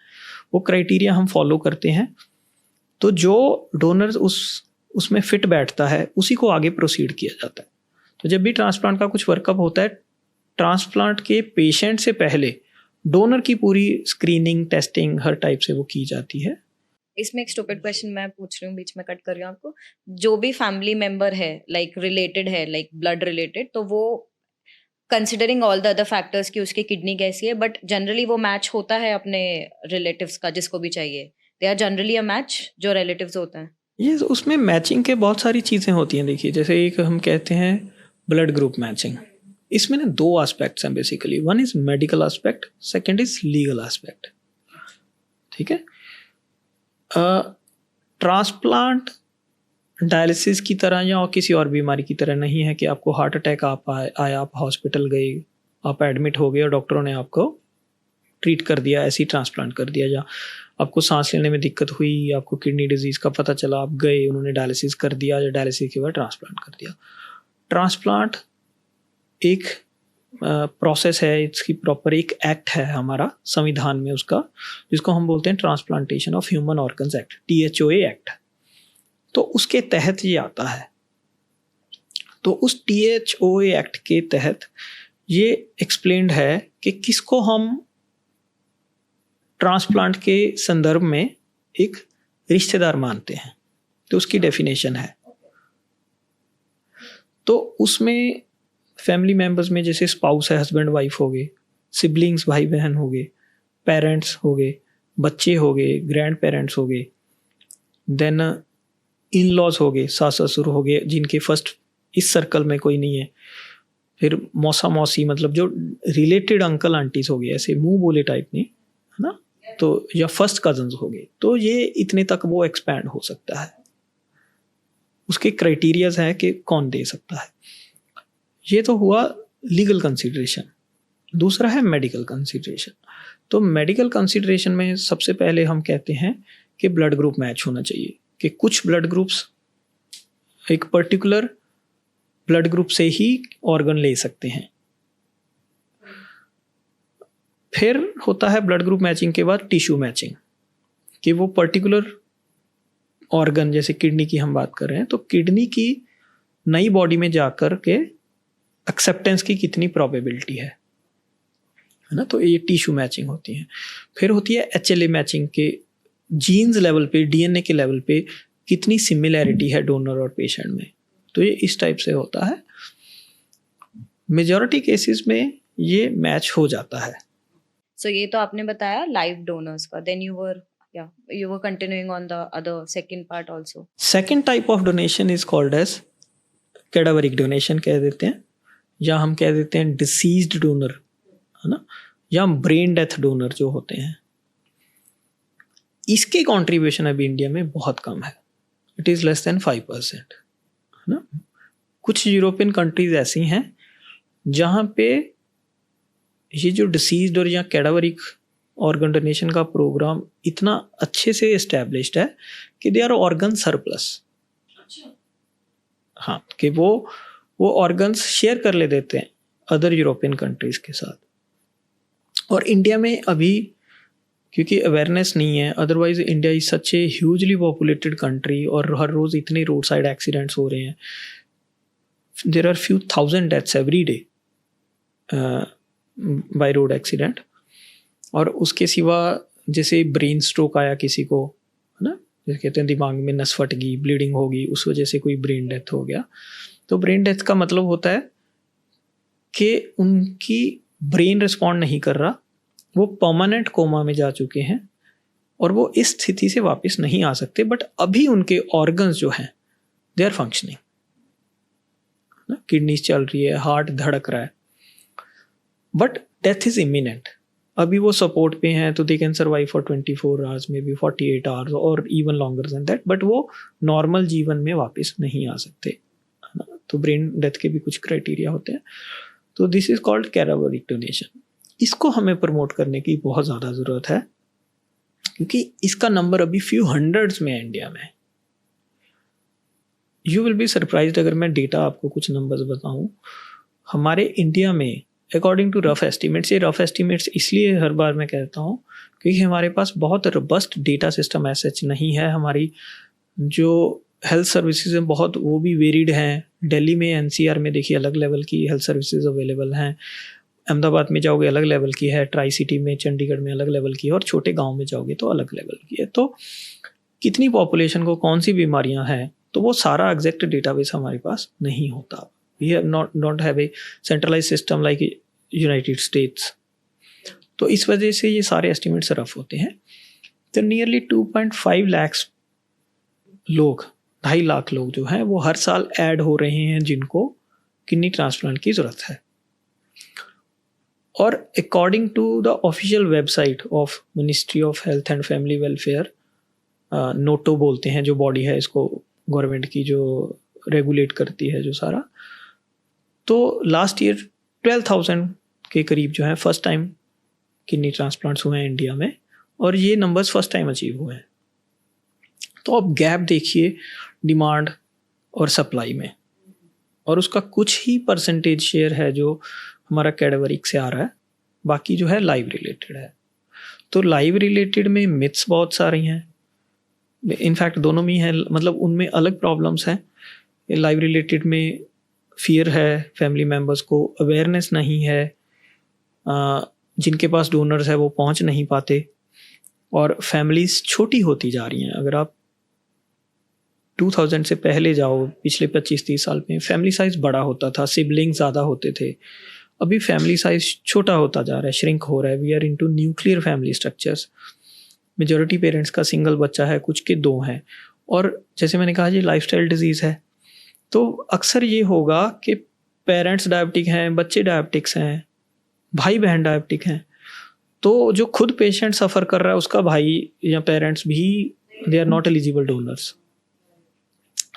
वो क्राइटेरिया हम फॉलो करते हैं। तो जो डोनर उसमें फिट बैठता है उसी को आगे प्रोसीड किया जाता है। तो जब भी ट्रांसप्लांट का कुछ वर्कअप होता है, ट्रांसप्लांट के पेशेंट से पहले डोनर की पूरी स्क्रीनिंग, टेस्टिंग हर टाइप से वो की जाती है। इसमें एक स्टूपिड क्वेश्चन मैं पूछ रही हूँ, बीच में कट कर रही हूँ आपको। जो भी फैमिली मेंबर है, लाइक रिलेटेड है, लाइक ब्लड रिलेटेड, तो वो considering all the other factors कि उसकी किडनी कैसी है, बट जनरली वो मैच होता है अपने रिलेटिव्स का जिसको भी चाहिए। They are generally a match जो रिलेटिव्स होता है। ये उसमें मैचिंग के बहुत सारी चीज़ें होती हैं। देखिए, जैसे एक हम कहते हैं ब्लड ग्रुप मैचिंग। इसमें ना 2 एस्पेक्ट्स हैं basically. One is medical aspect, second is legal aspect. ठीक है। ट्रांसप्लांट डायलिसिस की तरह या किसी और बीमारी की तरह नहीं है कि आपको हार्ट अटैक आया, आप हॉस्पिटल गए, आप एडमिट हो गए और डॉक्टरों ने आपको ट्रीट कर दिया, ऐसे ही ट्रांसप्लांट कर दिया। या आपको सांस लेने में दिक्कत हुई, आपको किडनी डिजीज़ का पता चला, आप गए, उन्होंने डायलिसिस कर दिया या डायलिसिस के बाद ट्रांसप्लांट कर दिया। ट्रांसप्लांट एक प्रोसेस है, इसकी प्रॉपर एक एक्ट है हमारा संविधान में उसका, जिसको हम बोलते हैं transplantation of human organs act, THOA act. तो उसके तहत ये आता है। तो उस THOA एक्ट के तहत ये एक्सप्लेन्ड है कि किसको हम ट्रांसप्लांट के संदर्भ में एक रिश्तेदार मानते हैं। तो उसकी डेफिनेशन है। तो उसमें फैमिली मेंबर्स में जैसे स्पाउस है, हस्बैंड वाइफ हो गए, सिबलिंग्स भाई बहन हो गए, पेरेंट्स हो गए, बच्चे हो गए, ग्रैंड पेरेंट्स हो गए, देन इन लॉज हो गए, सास ससुर हो गए जिनके फर्स्ट इस सर्कल में कोई नहीं है, फिर मौसा मौसी, मतलब जो रिलेटेड अंकल आंटीज हो गए, ऐसे मुंह बोले टाइप नहीं है ना, तो या फर्स्ट कजन्स हो गए। तो ये इतने तक वो एक्सपैंड हो सकता है। उसके क्राइटेरियाज है कि कौन दे सकता है। ये तो हुआ लीगल कंसिडरेशन। दूसरा है मेडिकल कंसिडरेशन। तो मेडिकल कंसिडरेशन में सबसे पहले हम कहते हैं कि ब्लड ग्रुप मैच होना चाहिए, कि कुछ ब्लड ग्रुप्स एक पर्टिकुलर ब्लड ग्रुप से ही ऑर्गन ले सकते हैं। फिर होता है ब्लड ग्रुप मैचिंग के बाद टिश्यू मैचिंग, कि वो पर्टिकुलर ऑर्गन, जैसे किडनी की हम बात कर रहे हैं, तो किडनी की नई बॉडी में जाकर के एक्सेप्टेंस की कितनी प्रोबेबिलिटी है ना, तो ये टिश्यू मैचिंग होती है। फिर होती है HLA मैचिंग, के जीन्स लेवल पे, DNA के लेवल पे कितनी सिमिलैरिटी है डोनर और पेशेंट में। तो ये इस टाइप से होता है। मेजॉरिटी केसेस में ये मैच हो जाता है। सो ये तो आपने बताया लाइव डोनर्स का। Then you were continuing on the other second part also. Second type of donation is called as cadaveric donation कह देते हैं, या हम कह देते हैं डिसीज्ड डोनर, है ना, या ब्रेन डेथ डोनर जो होते हैं। इसके कंट्रीब्यूशन अभी इंडिया में बहुत कम है। इट इज़ लेस देन 5%, है ना। कुछ यूरोपियन कंट्रीज ऐसी हैं जहाँ पे ये जो डिसीज्ड और या कैडावरिक ऑर्गन डोनेशन का प्रोग्राम इतना अच्छे से एस्टेब्लिश्ड है कि दे आर ऑर्गन सरप्लस। हाँ, कि वो ऑर्गन्स शेयर कर ले देते हैं अदर यूरोपियन कंट्रीज के साथ। और इंडिया में अभी क्योंकि अवेयरनेस नहीं है, otherwise India is such A hugely populated country और हर रोज़ इतने रोड साइड एक्सीडेंट्स हो रहे हैं। There are few thousand deaths every day by road accident. और उसके सिवा जैसे ब्रेन स्ट्रोक आया किसी को, है ना, जैसे कहते हैं दिमाग में नस फट गई, ब्लीडिंग होगी, उस वजह से कोई ब्रेन डेथ हो गया। तो ब्रेन डेथ का मतलब होता है कि उनकी ब्रेन रिस्पॉन्ड नहीं कर रहा, वो परमानेंट कोमा में जा चुके हैं और वो इस स्थिति से वापस नहीं आ सकते, बट अभी उनके ऑर्गन्स जो हैं दे आर फंक्शनिंग, किडनीज चल रही है, हार्ट धड़क रहा है, बट डेथ इज इमिनेंट। अभी वो सपोर्ट पे हैं तो they can survive for 24 hours, may be 48 hours और even longer than that, but वो नॉर्मल जीवन में वापस नहीं आ सकते, है ना। तो ब्रेन डेथ के भी कुछ क्राइटेरिया होते हैं। तो दिस इज कॉल्ड कैडावरिक डोनेशन। इसको हमें प्रमोट करने की बहुत ज़्यादा ज़रूरत है, क्योंकि इसका नंबर अभी फ्यू हंड्रेड्स में है इंडिया में। यू विल बी सरप्राइज्ड अगर मैं डेटा आपको कुछ नंबर्स बताऊं। हमारे इंडिया में अकॉर्डिंग टू रफ एस्टिमेट्स, ये रफ एस्टिमेट्स इसलिए हर बार मैं कहता हूँ क्योंकि हमारे पास बहुत रोबस्ट डेटा सिस्टम ऐसा नहीं है। हमारी जो हेल्थ सर्विसेज हैं बहुत, वो भी वेरिड हैं। दिल्ली में एनसीआर में देखिए अलग लेवल की हेल्थ सर्विसेज अवेलेबल हैं, अहमदाबाद में जाओगे अलग लेवल की है, ट्राई सिटी में, चंडीगढ़ में अलग लेवल की है, और छोटे गांव में जाओगे तो अलग लेवल की है। तो कितनी पॉपुलेशन को कौन सी बीमारियां हैं, तो वो सारा एग्जैक्ट डेटाबेस हमारे पास नहीं होता। We have not have a centralize system like United States. तो इस वजह से ये सारे एस्टिमेट्स रफ होते हैं। तो नियरली 2.5 लाख लोग, 2.5 लाख लोग जो हैं वो हर साल ऐड हो रहे हैं जिनको किडनी ट्रांसप्लांट की ज़रूरत है। और according to the official website of ministry of health and family welfare, NOTTO बोलते हैं जो बॉडी है इसको, गवर्नमेंट की जो रेगुलेट करती है जो सारा, तो लास्ट ईयर 12,000 के करीब जो है फर्स्ट टाइम किडनी ट्रांसप्लांट्स हुए हैं इंडिया में, और ये नंबर्स फर्स्ट टाइम अचीव हुए हैं। तो अब गैप देखिए डिमांड और सप्लाई में, और उसका कुछ ही परसेंटेज शेयर है जो हमारा कैडावरिक से आ रहा है, बाकी जो है लाइव रिलेटेड है। तो लाइव रिलेटेड में मिथ्स बहुत सारी हैं, इनफैक्ट दोनों में है, मतलब उनमें अलग प्रॉब्लम्स हैं। लाइव रिलेटेड में फियर है, फैमिली मेम्बर्स को अवेयरनेस नहीं है, जिनके पास डोनर्स है वो पहुंच नहीं पाते, और फैमिलीज छोटी होती जा रही हैं। अगर आप 2000 से पहले जाओ, पिछले 25-30 साल में फैमिली साइज बड़ा होता था, सिबलिंग ज़्यादा होते थे। अभी फैमिली साइज छोटा होता जा रहा है, श्रिंक हो रहा है। We are into nuclear family structures. Majority parents का सिंगल बच्चा है, कुछ के 2 हैं। और जैसे मैंने कहा ये लाइफस्टाइल डिजीज़ है, तो अक्सर ये होगा कि पेरेंट्स डायबिटिक हैं, बच्चे डायबिटिक्स हैं, भाई बहन डायबिटिक हैं, तो जो खुद पेशेंट सफ़र कर रहा है उसका भाई या पेरेंट्स भी they are not eligible donors.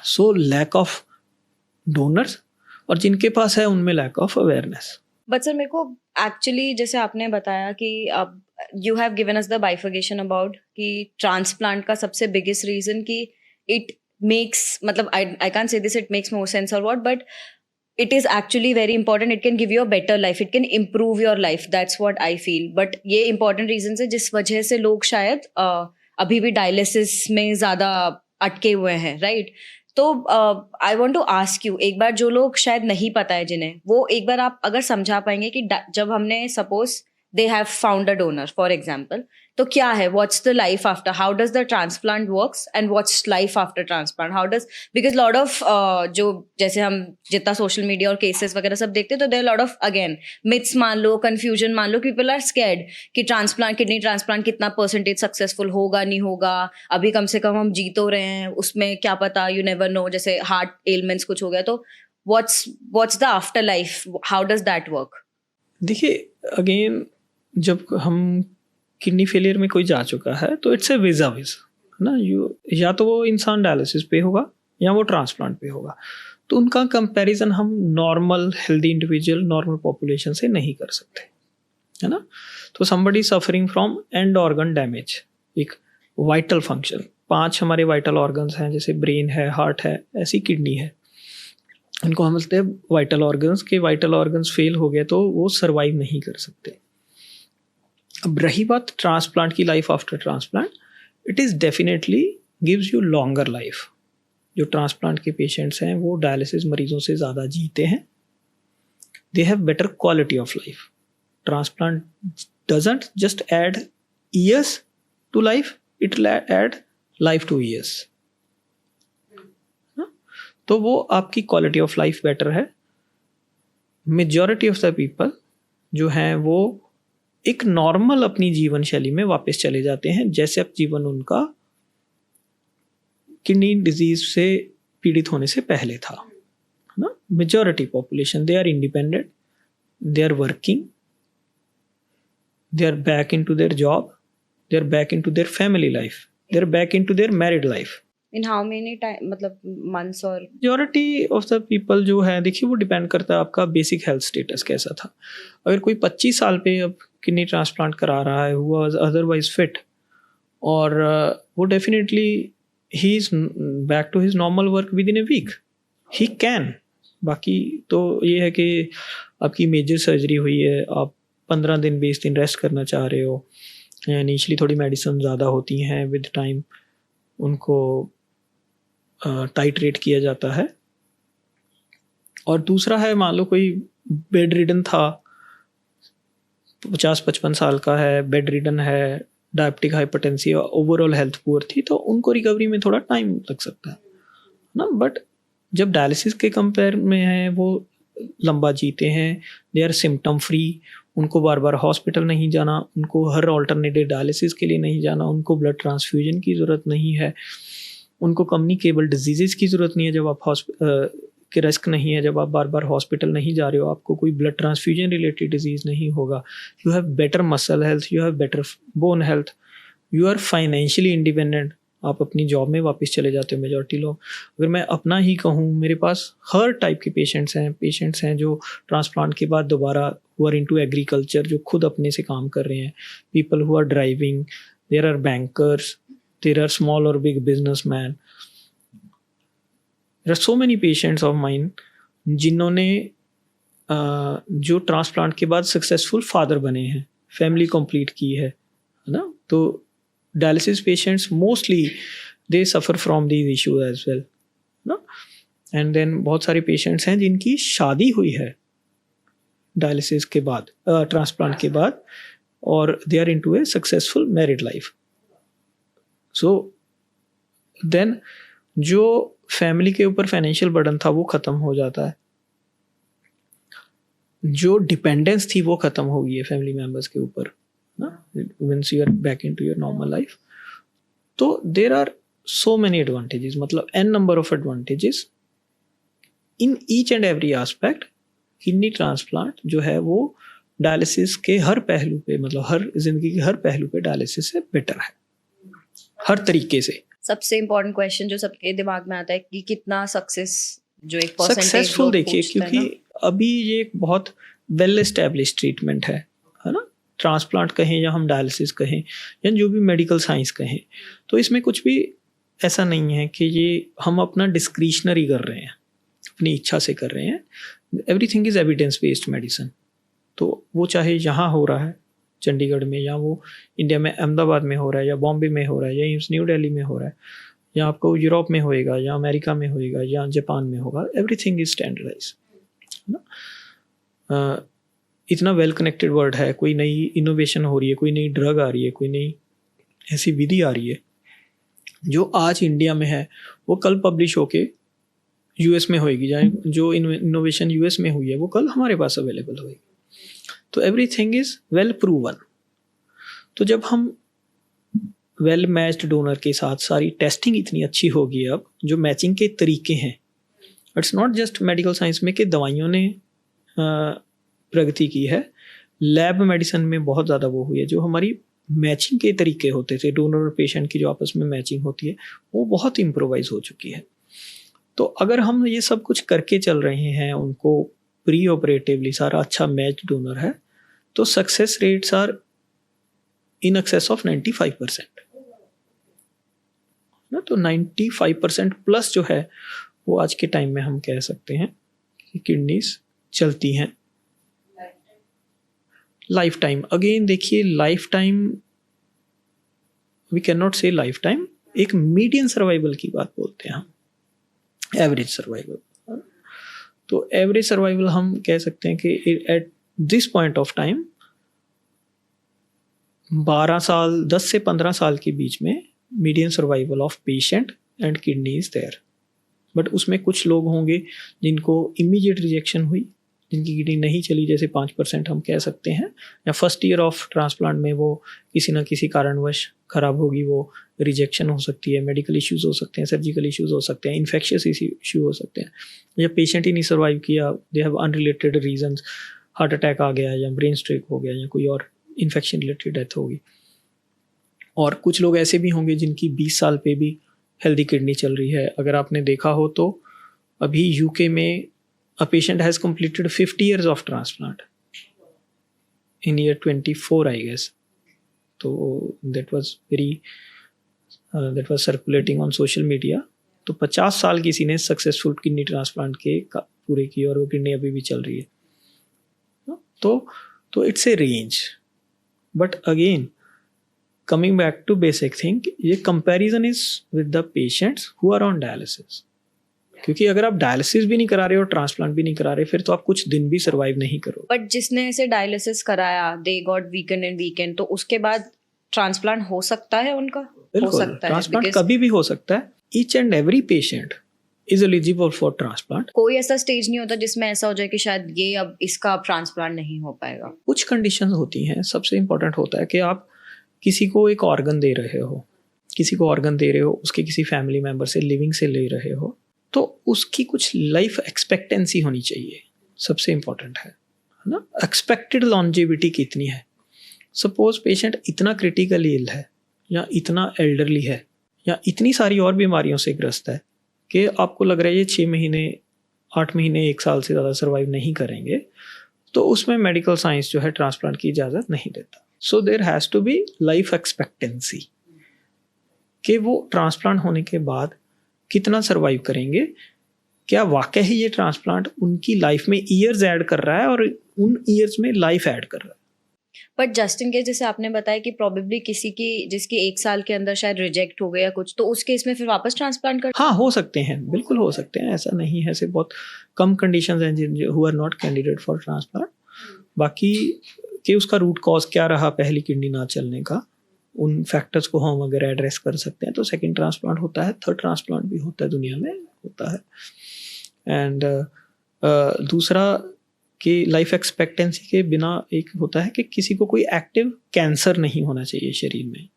So lack of donors, और जिनके पास है उनमें lack of awareness. But sir मेरे को एक्चुअली जैसे आपने बताया कि अब you have given us the bifurcation about कि ट्रांसप्लांट का सबसे बिगेस्ट रीजन कि इट मेक्स, मतलब I can say this, it makes more sense और what, but it is actually very important. It can give you a better life, it can improve your life, that's what I feel. But ये important reasons है जिस वजह से लोग शायद अभी भी डायलिसिस में ज़्यादा अटके हुए हैं, राइट? तो I want to ask you, एक बार जो लोग शायद नहीं पता है जिन्हें, वो एक बार आप अगर समझा पाएंगे कि जब हमने suppose they have found a donor for example, तो क्या है, what's the life after, how does the transplant works and what's life after transplant, how does, because lot of जो जैसे हम जितना social media और cases वगैरह सब देखते हैं, तो there are lot of again myths मान लो, confusion मान लो, people are scared कि transplant, kidney transplant कितना percentage successful होगा नहीं होगा, अभी कम से कम हम जी तो रहे हैं, उसमें क्या पता, you never know, जैसे heart ailments कुछ हो गया, तो what's the afterlife, how does that work? देखिए अगेन, जब हम किडनी फेलियर में कोई जा चुका है तो इट्स ए विजा विज ना, या तो वो इंसान डायलिसिस पे होगा या वो ट्रांसप्लांट पे होगा। तो उनका कंपैरिजन हम normal healthy individual, normal population से नहीं कर सकते, है ना। तो somebody suffering from and organ damage, एक वाइटल फंक्शन, 5 हमारे वाइटल ऑर्गन्स हैं, जैसे ब्रेन है, हार्ट है, ऐसी किडनी है, इनको हम बोलते हैं वाइटल ऑर्गन्स के। वाइटल ऑर्गन्स फेल हो गए तो वो सर्वाइव नहीं कर सकते। अब रही बात ट्रांसप्लांट की, life after transplant, it is definitely gives you longer life. जो ट्रांसप्लांट के पेशेंट्स हैं वो डायलिसिस मरीजों से ज़्यादा जीते हैं, they have better quality of life. Transplant doesn't just add years to life, it add life to years. तो वो आपकी क्वालिटी ऑफ लाइफ बेटर है। मेजॉरिटी ऑफ द पीपल जो हैं वो एक नॉर्मल अपनी जीवन शैली में वापस चले जाते हैं जैसे अब जीवन उनका किडनी डिजीज से पीड़ित होने से पहले था, है ना. Majority population they are independent, they are working, they are back into their job, they are back into their family life, they are back into their married life. In how many time, मतलब months और Majority of the people जो है, देखिए वो depend करता है आपका basic health status कैसा था. अगर कोई 25 साल पे अब किडनी ट्रांसप्लांट करा रहा है, who was otherwise fit, और वो definitely he is back to his normal work within a week, he can. बाकी तो ये है कि आपकी मेजर सर्जरी हुई है, आप 15 दिन 20 दिन रेस्ट करना चाह रहे हो, इनिशियली थोड़ी मेडिसिन ज़्यादा होती हैं, विद टाइम उनको टाइट्रेट किया जाता है. और दूसरा है, मान लो कोई बेड रिडन था, 50-55 साल का है, बेड रिडन है, डायबिटिक हाइपरटेंसी, ओवरऑल हेल्थ पुअर थी, तो उनको रिकवरी में थोड़ा टाइम लग सकता है ना. बट जब डायलिसिस के कंपेयर में है, वो लंबा जीते हैं, दे आर सिम्टम फ्री, उनको बार बार हॉस्पिटल नहीं जाना, उनको हर ऑल्टरनेटिव डायलिसिस के लिए नहीं जाना, उनको ब्लड ट्रांसफ्यूजन की ज़रूरत नहीं है, उनको कम्युनिकेबल डिजीज़ की ज़रूरत नहीं है, जब आप के रिस्क नहीं है, जब आप बार बार हॉस्पिटल नहीं जा रहे हो, आपको कोई ब्लड ट्रांसफ्यूजन रिलेटेड डिजीज़ नहीं होगा, you have better muscle health, you have better bone health, you are financially independent, आप अपनी जॉब में वापस चले जाते हो मेजॉरिटी लोग. अगर मैं अपना ही कहूँ, मेरे पास हर टाइप के पेशेंट्स हैं जो ट्रांसप्लांट के बाद दोबारा हु आर इनटू एग्रीकल्चर, जो खुद अपने से काम कर रहे हैं, people who are driving, there are bankers, there are small और big businessman. There are so many patients of mine जिन्होंने जो ट्रांसप्लांट के बाद सक्सेसफुल फादर बने हैं, फैमिली कंप्लीट की है ना. तो dialysis patients mostly they suffer from these issues as well, no? And then बहुत सारे patients हैं जिनकी शादी हुई है dialysis के बाद, transplant के बाद, और they are into a successful married life. So then जो family के ऊपर financial burden था वो ख़त्म हो जाता है, जो dependence थी वो ख़त्म हो गई है family members के ऊपर, once you are back into your normal life. तो there are so many advantages, मतलब n number of advantages in each and every aspect. Kidney transplant जो है वो डायलिसिस के हर पहलू पे, मतलब हर जिंदगी के हर पहलू पे डायलिसिस से बेटर है हर तरीके से. सबसे इम्पोर्टेंट क्वेश्चन जो सबके दिमाग में आता है कि कितना सक्सेस, जो एक परसेंटेज सक्सेसफुल, देखिए क्योंकि अभी ये एक बहुत वेल एस्टेब्लिश ट्रीटमेंट है ना. ट्रांसप्लांट कहें या हम डायलिसिस कहें या जो भी मेडिकल साइंस कहें, तो इसमें कुछ भी ऐसा नहीं है कि ये हम अपना डिस्क्रिशनरी कर रहे हैं, अपनी इच्छा से कर रहे हैं. Everything is evidence based medicine. तो वो चाहे यहाँ हो रहा है चंडीगढ़ में, या वो इंडिया में अहमदाबाद में हो रहा है, या बॉम्बे में हो रहा है, या न्यू दिल्ली में हो रहा है, या आपको यूरोप में होएगा, या अमेरिका में होएगा, या जापान में होगा, एवरीथिंग इज स्टैंडर्डाइज ना. इतना वेल कनेक्टेड वर्ल्ड है, कोई नई इनोवेशन हो रही है, कोई नई ड्रग आ रही है, कोई नई ऐसी विधि आ रही है जो आज इंडिया में है, वो कल पब्लिश होके यूएस में होएगी, जो इनोवेशन यूएस में हुई है वो कल हमारे पास अवेलेबल होएगी. तो एवरीथिंग इज़ वेल प्रूवन. तो जब हम वेल मैच्ड डोनर के साथ सारी टेस्टिंग इतनी अच्छी होगी, अब जो मैचिंग के तरीके हैं, it's not just medical science में कि दवाइयों ने प्रगति की है, लैब मेडिसिन में बहुत ज़्यादा वो हुई है. जो हमारी मैचिंग के तरीके होते थे, डोनर और पेशेंट की जो आपस में मैचिंग होती है, वो बहुत इम्प्रोवाइज हो चुकी है. तो अगर हम ये सब कुछ करके चल रहे हैं, उनको प्री ऑपरेटिवली सारा अच्छा मैच डोनर है, तो success rates are in excess of 95% ना. तो 95% प्लस जो है वो आज के टाइम में हम कह सकते हैं कि किडनीज चलती हैं लाइफ टाइम. अगेन देखिए, life time we can not say life time, एक मीडियन सर्वाइवल की बात बोलते हैं हम, एवरेज सर्वाइवल. तो एवरेज सर्वाइवल हम कह सकते हैं कि at this point of time 12 साल, 10 से 15 साल के बीच में median survival of patient and kidney is there. But उसमें कुछ लोग होंगे जिनको इमीडिएट रिजेक्शन हुई, जिनकी किडनी नहीं चली, जैसे 5% हम कह सकते हैं, या फर्स्ट ईयर ऑफ ट्रांसप्लांट में वो किसी ना किसी कारणवश खराब होगी, वो रिजेक्शन हो सकती है, मेडिकल इश्यूज हो सकते हैं, सर्जिकल इश्यूज हो सकते हैं, इन्फेक्शियस इशू हो सकते हैं, या पेशेंट ही नहीं सर्वाइव किया, they have unrelated reasons, heart attack आ गया या ब्रेन स्ट्रोक हो गया या कोई और इन्फेक्शन रिलेटेड डेथ होगी। और कुछ लोग ऐसे भी होंगे जिनकी 20 साल पे भी हेल्दी किडनी चल रही है। अगर आपने देखा हो तो अभी यूके में a patient has completed 50 years of transplant in year 24, I guess. So that was circulating on social media. तो 50 साल किसी ने सक्सेसफुल किडनी ट्रांसप्लांट के पूरे किए और वो किडनी अभी भी चल रही है। तो it's a range, but again coming back to basic thing, ये comparison is with the patients who are on dialysis. क्योंकि अगर आप डायलिसिस भी नहीं करा रहे और ट्रांसप्लांट भी नहीं करा रहे, फिर तो आप कुछ दिन भी सर्वाइव नहीं करोगे। बट जिसने ऐसे डायलिसिस कराया, they got weekend and weekend, तो उसके बाद ट्रांसप्लांट हो सकता है उनका? हो सकता है, ट्रांसप्लांट कभी भी हो सकता है। Each and every patient is eligible for transplant. कोई ऐसा स्टेज नहीं होता जिसमें ऐसा हो जाए कि शायद ये अब इसका ट्रांसप्लांट नहीं हो पाएगा? कुछ कंडीशंस होती हैं। सबसे इंपॉर्टेंट होता है कि आप किसी को एक ऑर्गन दे रहे हो, उसके किसी फैमिली मेंबर से लिविंग से ले रहे हो, तो उसकी कुछ लाइफ एक्सपेक्टेंसी होनी चाहिए, सबसे इंपॉर्टेंट है ना। एक्सपेक्टेड लॉन्जेविटी कितनी है। सपोज पेशेंट इतना क्रिटिकली इल है या इतना एल्डरली है या इतनी सारी और बीमारियों से ग्रस्त है कि आपको लग रहा है ये 6 महीने 8 महीने 1 साल से ज़्यादा सर्वाइव नहीं करेंगे, तो उसमें मेडिकल साइंस जो है ट्रांसप्लांट की इजाज़त नहीं देता। So there has to be life expectancy कि वो ट्रांसप्लांट होने के बाद कितना सर्वाइव करेंगे, क्या वाकई ही ये ट्रांसप्लांट उनकी लाइफ में ईयर्स ऐड कर रहा है और उन ईयर्स में लाइफ ऐड कर रहा है। बट जस्ट इन केस, जैसे आपने बताया कि प्रोबेबली किसी की जिसकी 1 साल के अंदर शायद रिजेक्ट हो गया कुछ, तो उस केस में फिर वापस ट्रांसप्लांट कर? हाँ, हो सकते हैं, बिल्कुल हो सकते हैं, ऐसा नहीं है। ऐसे बहुत कम कंडीशंस हैं who are not candidate for transplant. बाकी कि उसका रूट कॉज क्या रहा पहली किडनी ना चलने का, उन फैक्टर्स को हम अगर एड्रेस कर सकते हैं तो सेकंड ट्रांसप्लांट होता है, थर्ड ट्रांसप्लांट भी होता है, दुनिया में होता है। एंड दूसरा कि लाइफ एक्सपेक्टेंसी के बिना एक होता है कि किसी को कोई एक्टिव कैंसर नहीं होना चाहिए शरीर में,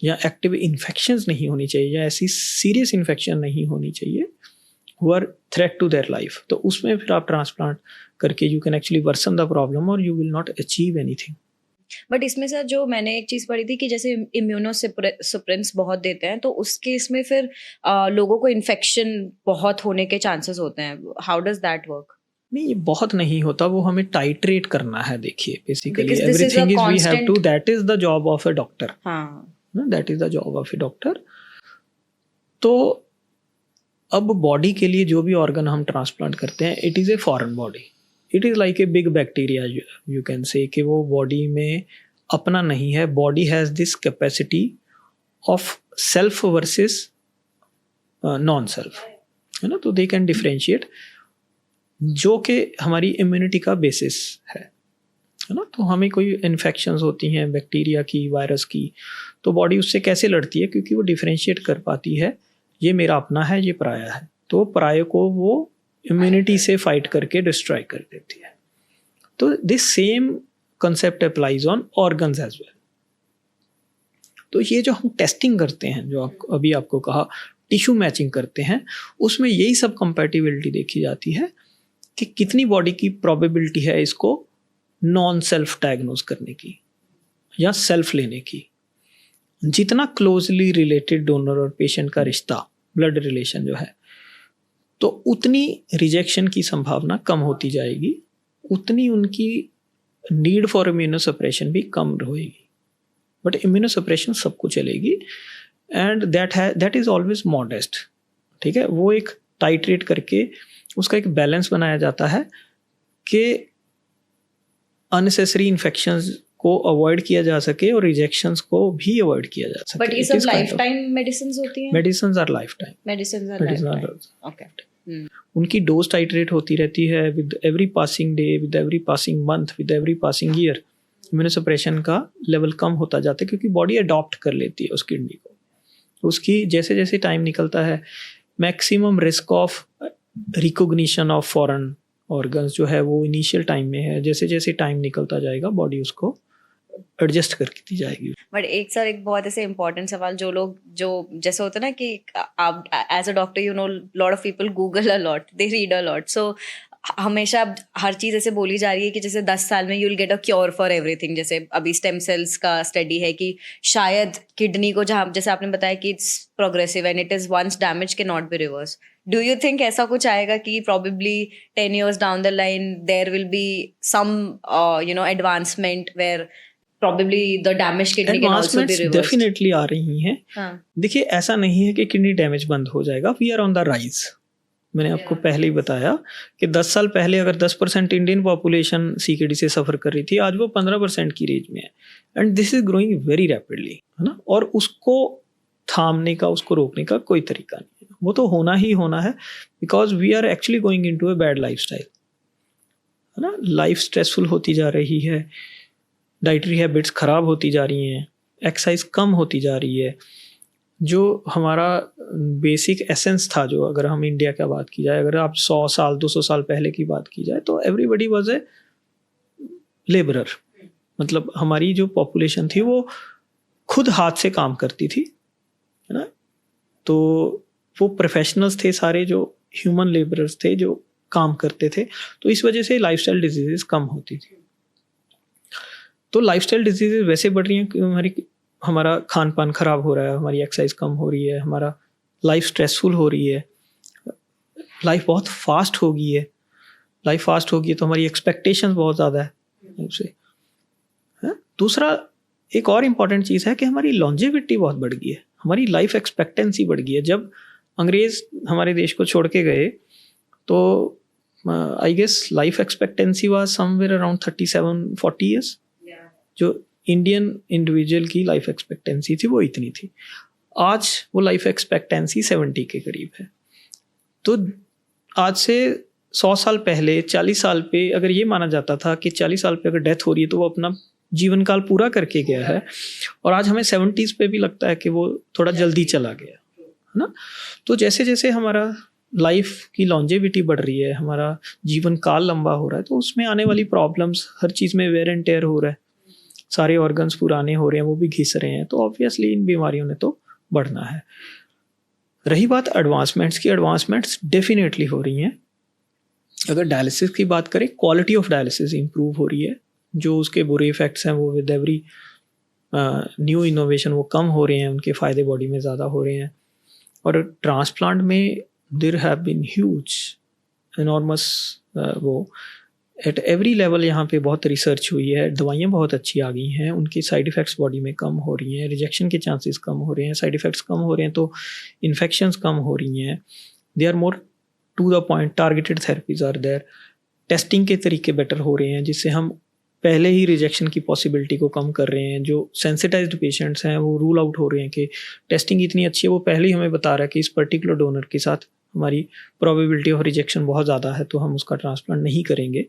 या एक्टिव इन्फेक्शंस नहीं होनी चाहिए, या ऐसी सीरियस इन्फेक्शन नहीं होनी चाहिए who are threat to their life. तो उसमें फिर आप ट्रांसप्लांट करके you can actually worsen the problem और you will not achieve anything. But इसमें सर जो मैंने एक चीज पढ़ी थी कि जैसे इम्यूनोसप्रेसेंट्स बहुत देते हैं, तो उस केस में फिर लोगों को इन्फेक्शन बहुत होने के चांसेस होते हैं। How does that work? नहीं, ये बहुत नहीं होता, वो हमें टाइट्रेट करना है। देखिए basically everything is we have to, that is the job of a doctor. हाँ, that is the job of a doctor. तो अब बॉडी के लिए जो भी ऑर्गन हम ट्रांसप्लांट करते हैं, it is a foreign body, it is like a big bacteria, you can say कि वो बॉडी में अपना नहीं है। Body has this capacity of self versus non self, है ना। तो दे कैन डिफरेंशिएट, जो कि हमारी इम्यूनिटी का बेसिस है ना। तो हमें कोई इन्फेक्शंस होती हैं बैक्टीरिया की, वायरस की, तो बॉडी उससे कैसे लड़ती है, क्योंकि वो डिफरेंशिएट कर पाती है ये मेरा अपना है, ये पराया है। तो पराये को वो इम्यूनिटी से फाइट करके डिस्ट्रॉय कर देती है। तो this same concept applies on organs as well. तो ये जो हम टेस्टिंग करते हैं, जो अभी आपको कहा टिश्यू मैचिंग करते हैं, उसमें यही सब कंपैटिबिलिटी देखी जाती है कि कितनी बॉडी की प्रोबेबिलिटी है इसको नॉन सेल्फ डायग्नोज करने की या सेल्फ लेने की। जितना क्लोजली रिलेटेड डोनर और पेशेंट का रिश्ता, ब्लड रिलेशन जो है, तो उतनी रिजेक्शन की संभावना कम होती जाएगी, उतनी उनकी नीड फॉर इम्यूनोसप्रेशन भी कम रहेगी। बट इम्यूनोसप्रेशन सबको चलेगी, and that is always modest. ठीक है, वो एक टाइट्रेट करके उसका एक बैलेंस बनाया जाता है कि अननेसेसरी इन्फेक्शंस को अवॉइड किया जा सके और रिजेक्शंस को भी अवॉइड किया जा सके। बट ये सब लाइफ टाइम मेडिसिन्स होती हैं? Medicines our life time, medicines our life time. Okay. उनकी डोज टाइट्रेट होती रहती है with every passing day, with every passing month, with every passing year. Immunosuppression का लेवल कम होता जाता है क्योंकि बॉडी अडॉप्ट कर लेती है उस किडनी को। उसकी जैसे जैसे टाइम निकलता है, maximum risk of recognition of foreign organs जो है वो इनिशियल टाइम में है, जैसे जैसे टाइम निकलता जाएगा बॉडी उसको एडजस्ट करके दी जाएगी। बट एक सर एक बहुत ऐसे इम्पोर्टेंट सवाल, जो लोग जो जैसे होता है ना कि आप as a doctor you know lot of people Google a lot, they read a lot, so हमेशा अब हर चीज ऐसे बोली जा रही है कि जैसे 10 साल में you will get a cure for everything. जैसे अभी स्टेम सेल्स का स्टडी है कि शायद किडनी को, जहाँ जैसे आपने बताया कि it's progressive and it is once damage can not be reverse. Do you think ऐसा कुछ आएगा कि probably 10 years down the line there will be some advancement where probably the damaged kidney can also be advancements reversed? Definitely आ रही हैं। हाँ, देखिए, ऐसा नहीं है कि किडनी डैमेज बंद हो जाएगा, we are on the rise. मैंने आपको पहले ही बताया कि 10 साल पहले अगर 10% इंडियन पॉपुलेशन सीकेडी से सफ़र कर रही थी, आज वो 15% की रेंज में है, and this is growing very rapidly, है ना। और उसको थामने का, उसको रोकने का कोई तरीका नहीं है, वो तो होना ही होना है, because we are actually going into a bad lifestyle, है ना। लाइफ स्ट्रेसफुल होती जा रही है, डाइटरी हैबिट्स ख़राब होती जा रही हैं, एक्सरसाइज कम होती जा रही है। जो हमारा बेसिक एसेंस था, जो अगर हम इंडिया की बात की जाए, अगर आप 100 साल 200 साल पहले की बात की जाए, तो एवरीबडी वाज ए लेबरर। मतलब हमारी जो पॉपुलेशन थी वो खुद हाथ से काम करती थी, है ना। तो वो प्रोफेशनल्स थे सारे, जो ह्यूमन लेबरर्स थे, जो काम करते थे। तो इस वजह से लाइफस्टाइल डिजीजेस कम होती थी। तो लाइफस्टाइल डिजीजेस वैसे बढ़ रही हैं कि हमारा खान पान खराब हो रहा है, हमारी एक्सरसाइज कम हो रही है, हमारा लाइफ स्ट्रेसफुल हो रही है, लाइफ बहुत फास्ट हो गई है। लाइफ फास्ट हो गई है तो हमारी एक्सपेक्टेशंस बहुत ज़्यादा है उससे। दूसरा एक और इम्पॉर्टेंट चीज़ है कि हमारी लॉन्जेविटी बहुत बढ़ गई है, हमारी लाइफ एक्सपेक्टेंसी बढ़ गई है। जब अंग्रेज़ हमारे देश को छोड़ के गए तो I guess life expectancy was somewhere around 37-40 years. जो इंडियन इंडिविजुअल की लाइफ एक्सपेक्टेंसी थी वो इतनी थी। आज वो लाइफ एक्सपेक्टेंसी 70 के करीब है। तो आज से 100 साल पहले 40 साल पे अगर ये माना जाता था कि 40 साल पे अगर डेथ हो रही है तो वो अपना जीवन काल पूरा करके गया है, और आज हमें 70s पे भी लगता है कि वो थोड़ा जल्दी चला गया, है ना। तो जैसे जैसे हमारा लाइफ की लॉन्जेविटी बढ़ रही है, हमारा जीवन काल लंबा हो रहा है, तो उसमें आने वाली प्रॉब्लम्स, हर चीज़ में वेयर एंड टेयर हो रहा है, सारे ऑर्गन्स पुराने हो रहे हैं, वो भी घिस रहे हैं, तो ऑब्वियसली इन बीमारियों ने तो बढ़ना है। रही बात एडवांसमेंट्स की, एडवांसमेंट्स डेफिनेटली हो रही हैं। अगर डायलिसिस की बात करें, क्वालिटी ऑफ डायलिसिस इंप्रूव हो रही है। जो उसके बुरे इफेक्ट्स हैं वो विद एवरी न्यू इनोवेशन वो कम हो रहे हैं, उनके फ़ायदे बॉडी में ज़्यादा हो रहे हैं। और ट्रांसप्लांट में there have been huge enormous वो एट एवरी लेवल यहाँ पे बहुत रिसर्च हुई है, दवाइयाँ बहुत अच्छी आ गई हैं, उनकी साइड इफ़ेक्ट्स बॉडी में कम हो रही हैं, रिजेक्शन के चांसेस कम हो रहे हैं, साइड इफ़ेक्ट्स कम हो रहे हैं, तो इन्फेक्शंस कम हो रही हैं। They are more to the point, targeted therapies are there. Testing के तरीके बेटर हो रहे हैं, जिससे हम पहले ही रिजेक्शन की पॉसिबिलिटी को कम कर रहे हैं। जो सेंसिटाइज्ड पेशेंट्स हैं वो रूल आउट हो रहे हैं कि टेस्टिंग इतनी अच्छी है, वो पहले ही हमें बता रहा है कि इस पर्टिकुलर डोनर के साथ हमारी प्रोबेबिलिटी ऑफ रिजेक्शन बहुत ज़्यादा है, तो हम उसका ट्रांसप्लांट नहीं करेंगे।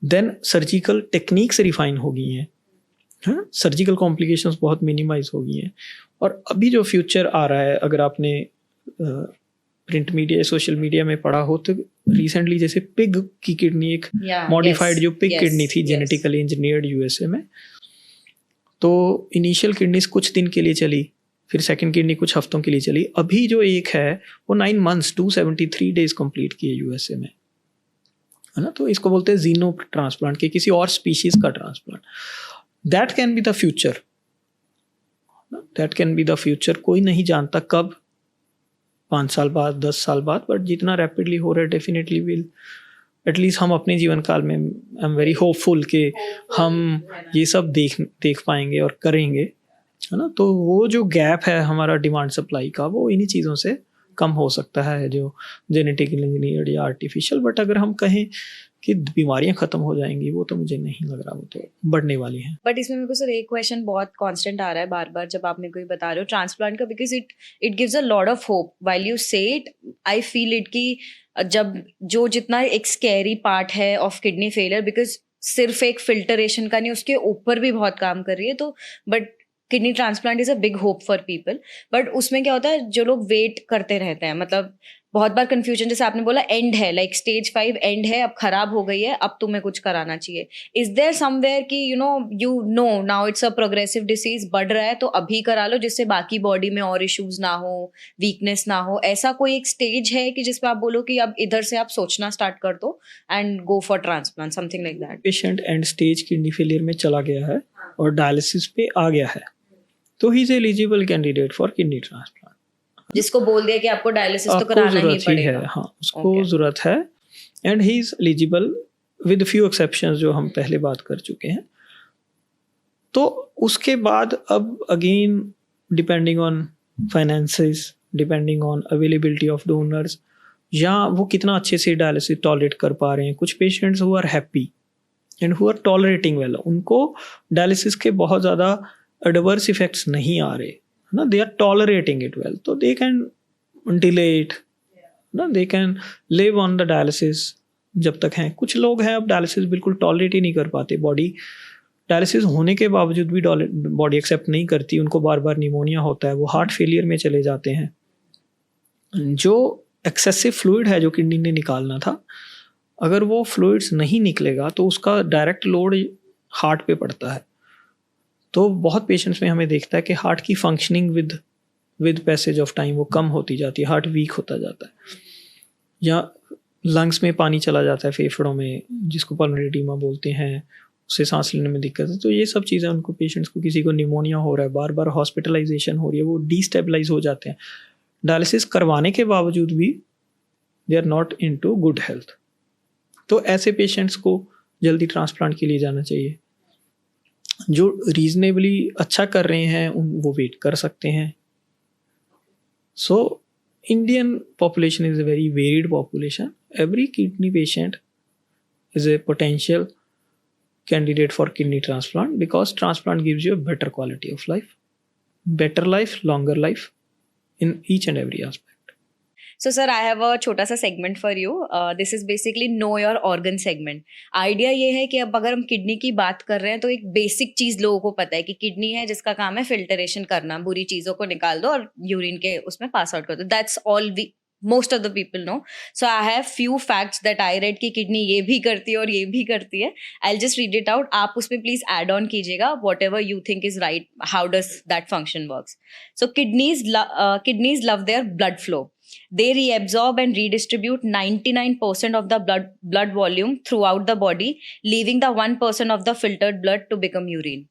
देन सर्जिकल टेक्निक्स रिफाइन हो गई हैं, हाँ, सर्जिकल कॉम्प्लिकेशंस बहुत मिनिमाइज हो गई हैं। और अभी जो फ्यूचर आ रहा है, अगर आपने प्रिंट मीडिया, सोशल मीडिया में पढ़ा हो, तो रिसेंटली जैसे पिग की किडनी, एक मॉडिफाइड जो पिग किडनी थी, जेनेटिकली इंजीनियर्ड यूएसए में, तो इनिशियल किडनीज कुछ दिन के लिए चली, फिर सेकंड किडनी कुछ हफ्तों के लिए चली। अभी जो एक है वो 9 months 273 days कंप्लीट किए यूएसए में, है ना। तो इसको बोलते हैं जीनो ट्रांसप्लांट, के किसी और स्पीशीज का transplant. That can be the future, that can be the future. कोई नहीं जानता कब, 5 साल बाद, 10 साल बाद, बट जितना रैपिडली हो रहा है डेफिनेटली विल, एटलीस्ट हम अपने जीवन काल में, आई एम वेरी होपफुल कि हम ये सब देख पाएंगे और करेंगे, है ना। तो वो जो गैप है हमारा डिमांड सप्लाई का, वो इन्हीं चीज़ों से कम हो सकता है, जो जेनेटिकली इंजीनियर्ड या आर्टिफिशियल। बट अगर हम कहें कि बीमारियां खत्म हो जाएंगी, वो तो मुझे नहीं लग रहा, वो तो बढ़ने वाली हैं। बट इसमें मेरे को सर एक क्वेश्चन बहुत कांस्टेंट आ रहा है बार बार जब आप मेरे को ये बता रहे हो ट्रांसप्लांट का, because it gives a lot of hope while you से इट। आई फील इट कि जब जो जितना एक स्कैरी पार्ट है ऑफ किडनी फेलियर, बिकॉज सिर्फ एक फिल्टरेशन का नहीं, उसके ऊपर भी बहुत काम कर रही है, तो but kidney transplant is a big hope for people. But उसमें क्या होता है, जो लोग वेट करते रहते हैं, मतलब बहुत बार कंफ्यूजन, जैसे आपने बोला एंड है, लाइक स्टेज 5 एंड है, अब खराब हो गई है, अब तुम्हें कुछ कराना चाहिए. इज देयर समवेयर कि you know now it's a progressive disease, बढ़ रहा है तो अभी करा लो जिससे बाकी बॉडी में और इश्यूज ना हो, वीकनेस ना हो. ऐसा कोई एक स्टेज है कि जिसपे आप बोलो कि अब इधर से आप सोचना स्टार्ट कर दो and go for transplant, something like that? Patient and stage kidney failure में चला गया है और डायलिसिस पे आ गया है, तो he is eligible candidate for kidney transplant. जिसको बोल दिया कि आपको डायलिसिस तो आपको कराना ही जरूरत ही पड़ेगा. है, हाँ उसको Okay. जरूरत है, and he is eligible with few exceptions जो हम पहले बात कर चुके हैं. तो उसके बाद अब again depending on finances, depending on availability of donors, या वो कितना अच्छे से डायलिसिस टॉलरेट कर पा रहे हैं. कुछ patients who are happy and who are tolerating well, उनको डायलिसिस के बहुत ज़्यादा एडवर्स इफेक्ट्स नहीं आ रहे ना, they are tolerating it well, तो दे कैन डिले इट ना, they can live on the dialysis जब तक हैं. कुछ लोग हैं अब डायलिसिस बिल्कुल टॉलरेट ही नहीं कर पाते, बॉडी डायलिसिस होने के बावजूद भी बॉडी एक्सेप्ट नहीं करती, उनको बार बार निमोनिया होता है, वो हार्ट फेलियर में चले जाते हैं. जो एक्सेसिव फ्लूइड है जो किडनी ने निकालना था, अगर वो फ्लूइड्स नहीं निकलेगा तो उसका डायरेक्ट लोड हार्ट पे पड़ता है. तो बहुत पेशेंट्स में हमें देखता है कि हार्ट की functioning with passage of time वो कम होती जाती है, हार्ट वीक होता जाता है, या लंग्स में पानी चला जाता है फेफड़ों में, जिसको पल्मोनरी एडीमा बोलते हैं, उससे सांस लेने में दिक्कत है. तो ये सब चीज़ें उनको, पेशेंट्स को, किसी को निमोनिया हो रहा है, बार बार हॉस्पिटलाइजेशन हो रही है, वो डिस्टेबलाइज हो जाते हैं. डायलिसिस करवाने के बावजूद भी they are not in too good health. तो ऐसे पेशेंट्स को जल्दी ट्रांसप्लांट के लिए जाना चाहिए. जो रीजनेबली अच्छा कर रहे हैं वो वेट कर सकते हैं. So Indian population is a very varied population. Every kidney patient is a potential candidate for kidney transplant, because transplant gives you a better quality of life, better life, longer life in each and every aspect. So sir, I have a छोटा सा segment for you. This is basically know your organ segment. Idea ये है कि अब अगर हम kidney की बात कर रहे हैं तो एक बेसिक चीज लोगों को पता है कि किडनी है जिसका काम है फिल्टरेशन करना, बुरी चीजों को निकाल दो और यूरिन के उसमें पास आउट कर दो. That's all we most of the people know. So I have few facts that I read कि किडनी ये भी करती है और ये भी करती है. I'll just read it out. आप उसमें please add on कीजिएगा whatever you think is right. How does that function works? So kidneys love their blood flow. They reabsorb and redistribute 99% of the blood volume throughout the body, leaving the 1% of the filtered blood to become urine.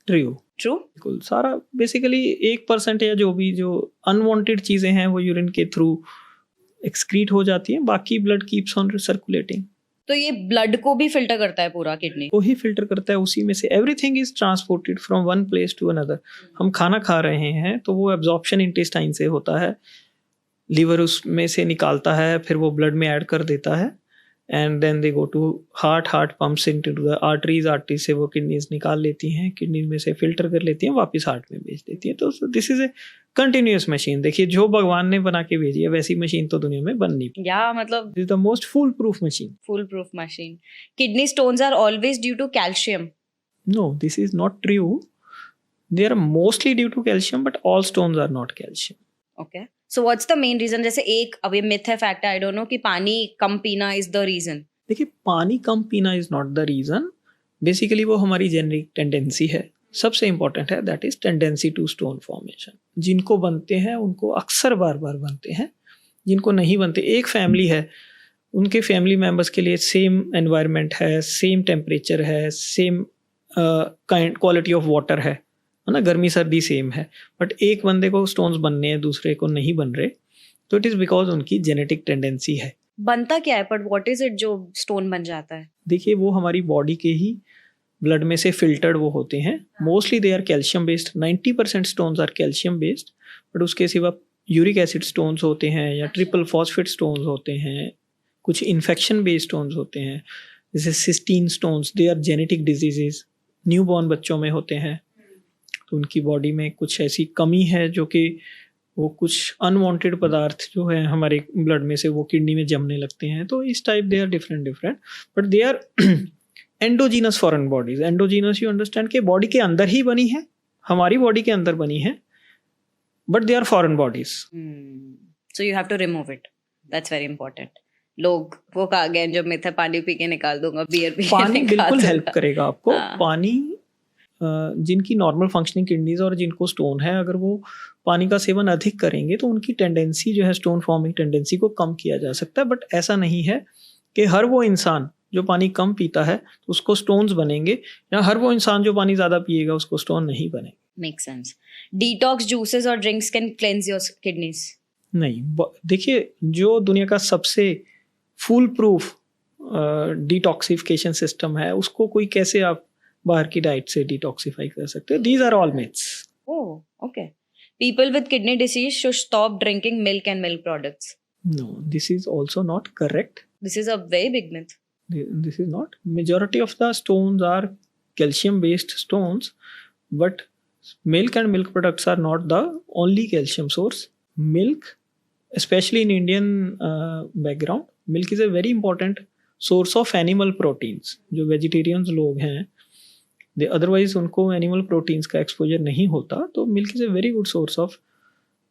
True. True? बिल्कुल. सारा basically 1% या जो भी जो unwanted चीज़ें हैं वो urine के थ्रू एक्सक्रीट हो जाती हैं, बाकी ब्लड कीप्स ऑन सर्कुलेटिंग. तो ये ब्लड को भी फिल्टर करता है पूरा किडनी? वो ही फिल्टर करता है, उसी में से everything is transported from one place to another. हम खाना खा रहे हैं तो वो एब्जॉर्प्शन इंटेस्टाइन से होता है, लीवर उसमें से निकालता है, फिर वो ब्लड में ऐड कर देता है, and then they go to heart pumps into the arteries से वो किडनीज निकाल लेती हैं, किडनी में से फिल्टर कर लेती हैं, वापस हार्ट में भेज देती हैं. तो this is a continuous machine. देखिए, जो भगवान ने बना के भेजी है वैसी मशीन तो दुनिया में बन नहीं. या मतलब this is the most full proof machine. Foolproof machine. Kidney stones are always due to calcium. No, this is not true. They are mostly due to calcium, but all stones are not calcium. Okay. So what's the main reason? जैसे एक अब ये myth है, fact है, I don't know, कि पानी कम पीना is the reason. देखिए, पानी कम पीना is not the reason. Basically वो हमारी जेनेटिक टेंडेंसी है. सबसे इंपॉर्टेंट है that is tendency to stone formation. जिनको बनते हैं उनको अक्सर बार बार बनते हैं, जिनको नहीं बनते, एक फैमिली है, उनके फैमिली मेम्बर्स के लिए सेम एनवायरनमेंट है, सेम टेम्परेचर है, same kind quality of water है ना, गर्मी सर्दी सेम है, बट एक बंदे को स्टोन्स बनने हैं, दूसरे को नहीं बन रहे, तो इट इज़ बिकॉज उनकी जेनेटिक टेंडेंसी है. बनता क्या है, बट व्हाट इज इट जो स्टोन बन जाता है? देखिए, वो हमारी बॉडी के ही ब्लड में से फिल्टर्ड वो होते हैं. Mostly they are calcium based. 90% stones are calcium based, but उसके सिवा यूरिक एसिड स्टोन्स होते हैं या ट्रिपल फॉस्फेट स्टोन्स होते हैं, कुछ इन्फेक्शन बेस्ड स्टोन्स होते हैं जैसे cystine stones. They are genetic diseases, newborn बच्चों में होते हैं, तो उनकी बॉडी में कुछ ऐसी कमी है जो कि वो कुछ अनवांटेड पदार्थ जो है हमारे ब्लड में से वो किडनी में जमने लगते हैं. तो इस type they are different, but they are endogenous foreign bodies. Endogenous you understand के बॉडी के अंदर ही बनी है, हमारी बॉडी के अंदर बनी है, but they are foreign bodies. So you have to remove it. That's very important. लोग वो कहा गया जब मैं था पानी पी के निकाल दूंगा, बियर पी के पानी निकाल बिल्कुल दूंगा। हेल्प करेगा आपको। हाँ। पानी जिनकी नॉर्मल फंक्शनिंग किडनीज और जिनको स्टोन है, अगर वो पानी का सेवन अधिक करेंगे तो उनकी टेंडेंसी जो है स्टोन फॉर्मिंग टेंडेंसी को कम किया जा सकता है। बट ऐसा नहीं है कि हर वो इंसान जो पानी कम पीता है तो उसको स्टोन्स बनेंगे, या हर वो इंसान जो पानी ज़्यादा पिएगा उसको स्टोन नहीं बनेंगे। Makes sense. Detox juices or drinks can cleanse your kidneys. नहीं, देखिए जो दुनिया का सबसे फुल प्रूफ डिटॉक्सिफिकेशन सिस्टम है उसको कोई कैसे आप बाहर की डाइट से डिटॉक्सिफाई कर सकते हो? These are all myths. Oh, okay. People with kidney disease should stop drinking milk and milk products. No, this is also not correct. This is a very big myth. This is not. Majority of the stones are calcium based stones, but milk and milk products are not the only calcium source. Milk, especially in Indian background, milk is a very important source of animal proteins. जो vegetarians लोग हैं, they otherwise उनको animal proteins का exposure नहीं होता, तो milk is a very good source of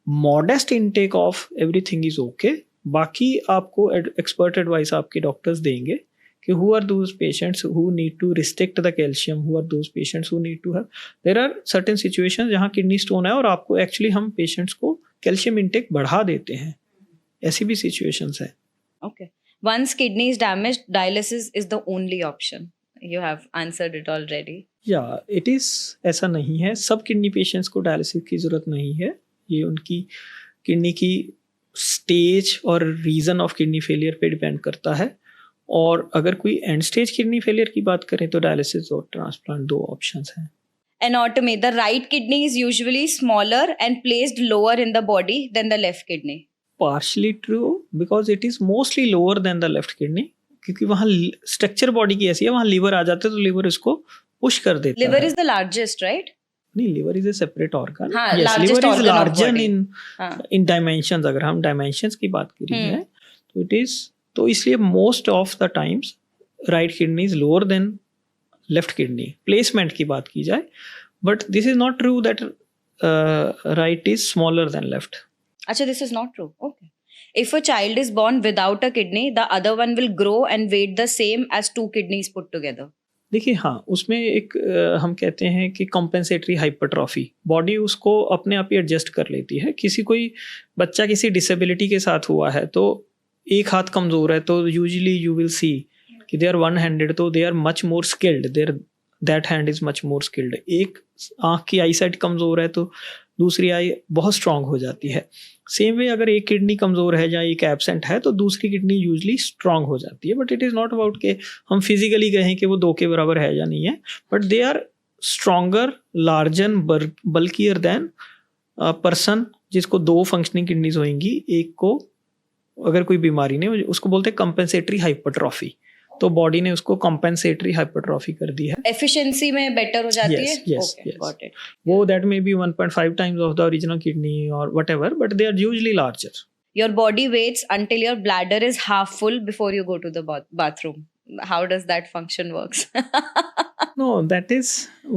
modest intake of everything is okay. बाकी आपको expert advice आपके doctors देंगे कि who are those patients who need to restrict the calcium, who are those patients who need to have, there are certain situations जहाँ kidney stone है और आपको actually हम patients को calcium intake बढ़ा देते हैं, ऐसी भी situations है। Okay. Once kidney is damaged, dialysis is the only option. You have answered it already. या इट इज़, ऐसा नहीं है, सब किडनी पेशेंट्स को डायलिसिस की ज़रूरत नहीं है। ये उनकी किडनी की स्टेज और रीज़न ऑफ किडनी फेलियर पे डिपेंड करता है। और अगर कोई एंड स्टेज किडनी फेलियर की बात करें तो डायलिसिस और ट्रांसप्लांट दो ऑप्शंस हैं। Anatomy. The right kidney is usually smaller and placed lower in the body than the left kidney. Partially true because it is mostly lower than the left kidney, क्योंकि वहाँ structure body की ऐसी है, वहाँ liver आ जाता है तो liver इसको पुश कर देता Liver है। is the largest, right? नहीं, liver is a separate organ. हाँ, yes, largest liver is organ of larger body. In हाँ. In dimensions. अगर हम डायमेंशंस की बात करें हैं तो इट इज, तो इसलिए most of the times right kidney is lower than left kidney placement की बात की जाए, but this is not true that right is smaller than left. Acha, this is not true. Okay. If a child is born without a kidney, the other one will grow and weight the same as two kidneys put together. देखिए हाँ, उसमें एक हम कहते हैं कि compensatory hypertrophy, body उसको अपने आप ही एडजस्ट कर लेती है। किसी कोई बच्चा किसी डिसेबिलिटी के साथ हुआ है तो एक हाथ कमज़ोर है तो यूजुअली यू विल सी कि दे आर वन हैंडेड, तो they are much more skilled, their that hand is much more skilled. एक आँख की आई साइड कमज़ोर है तो दूसरी आई बहुत स्ट्रांग हो जाती है। सेम वे अगर एक किडनी कमज़ोर है या एक एब्सेंट है तो दूसरी किडनी यूजली स्ट्रांग हो जाती है। But it is not about के हम फिजिकली कहें कि वो दो के बराबर है या नहीं है, but they are stronger, larger, bulkier than person जिसको दो फंक्शनिंग किडनीज होंगी। एक को अगर कोई बीमारी नहीं, उसको बोलते हैं कंपेंसेटरी हाइपरट्रॉफी, तो बॉडी ने उसको कंपेंसेटरी हाइपरट्रॉफी कर दी है। Efficiency में better हो जाती है? Yes, Okay, yes. got it. वो that may be 1.5 times of the original kidney or whatever, but they are usually larger. Your body waits until your bladder is half full before you go to the bathroom. How does that function works? No, that is,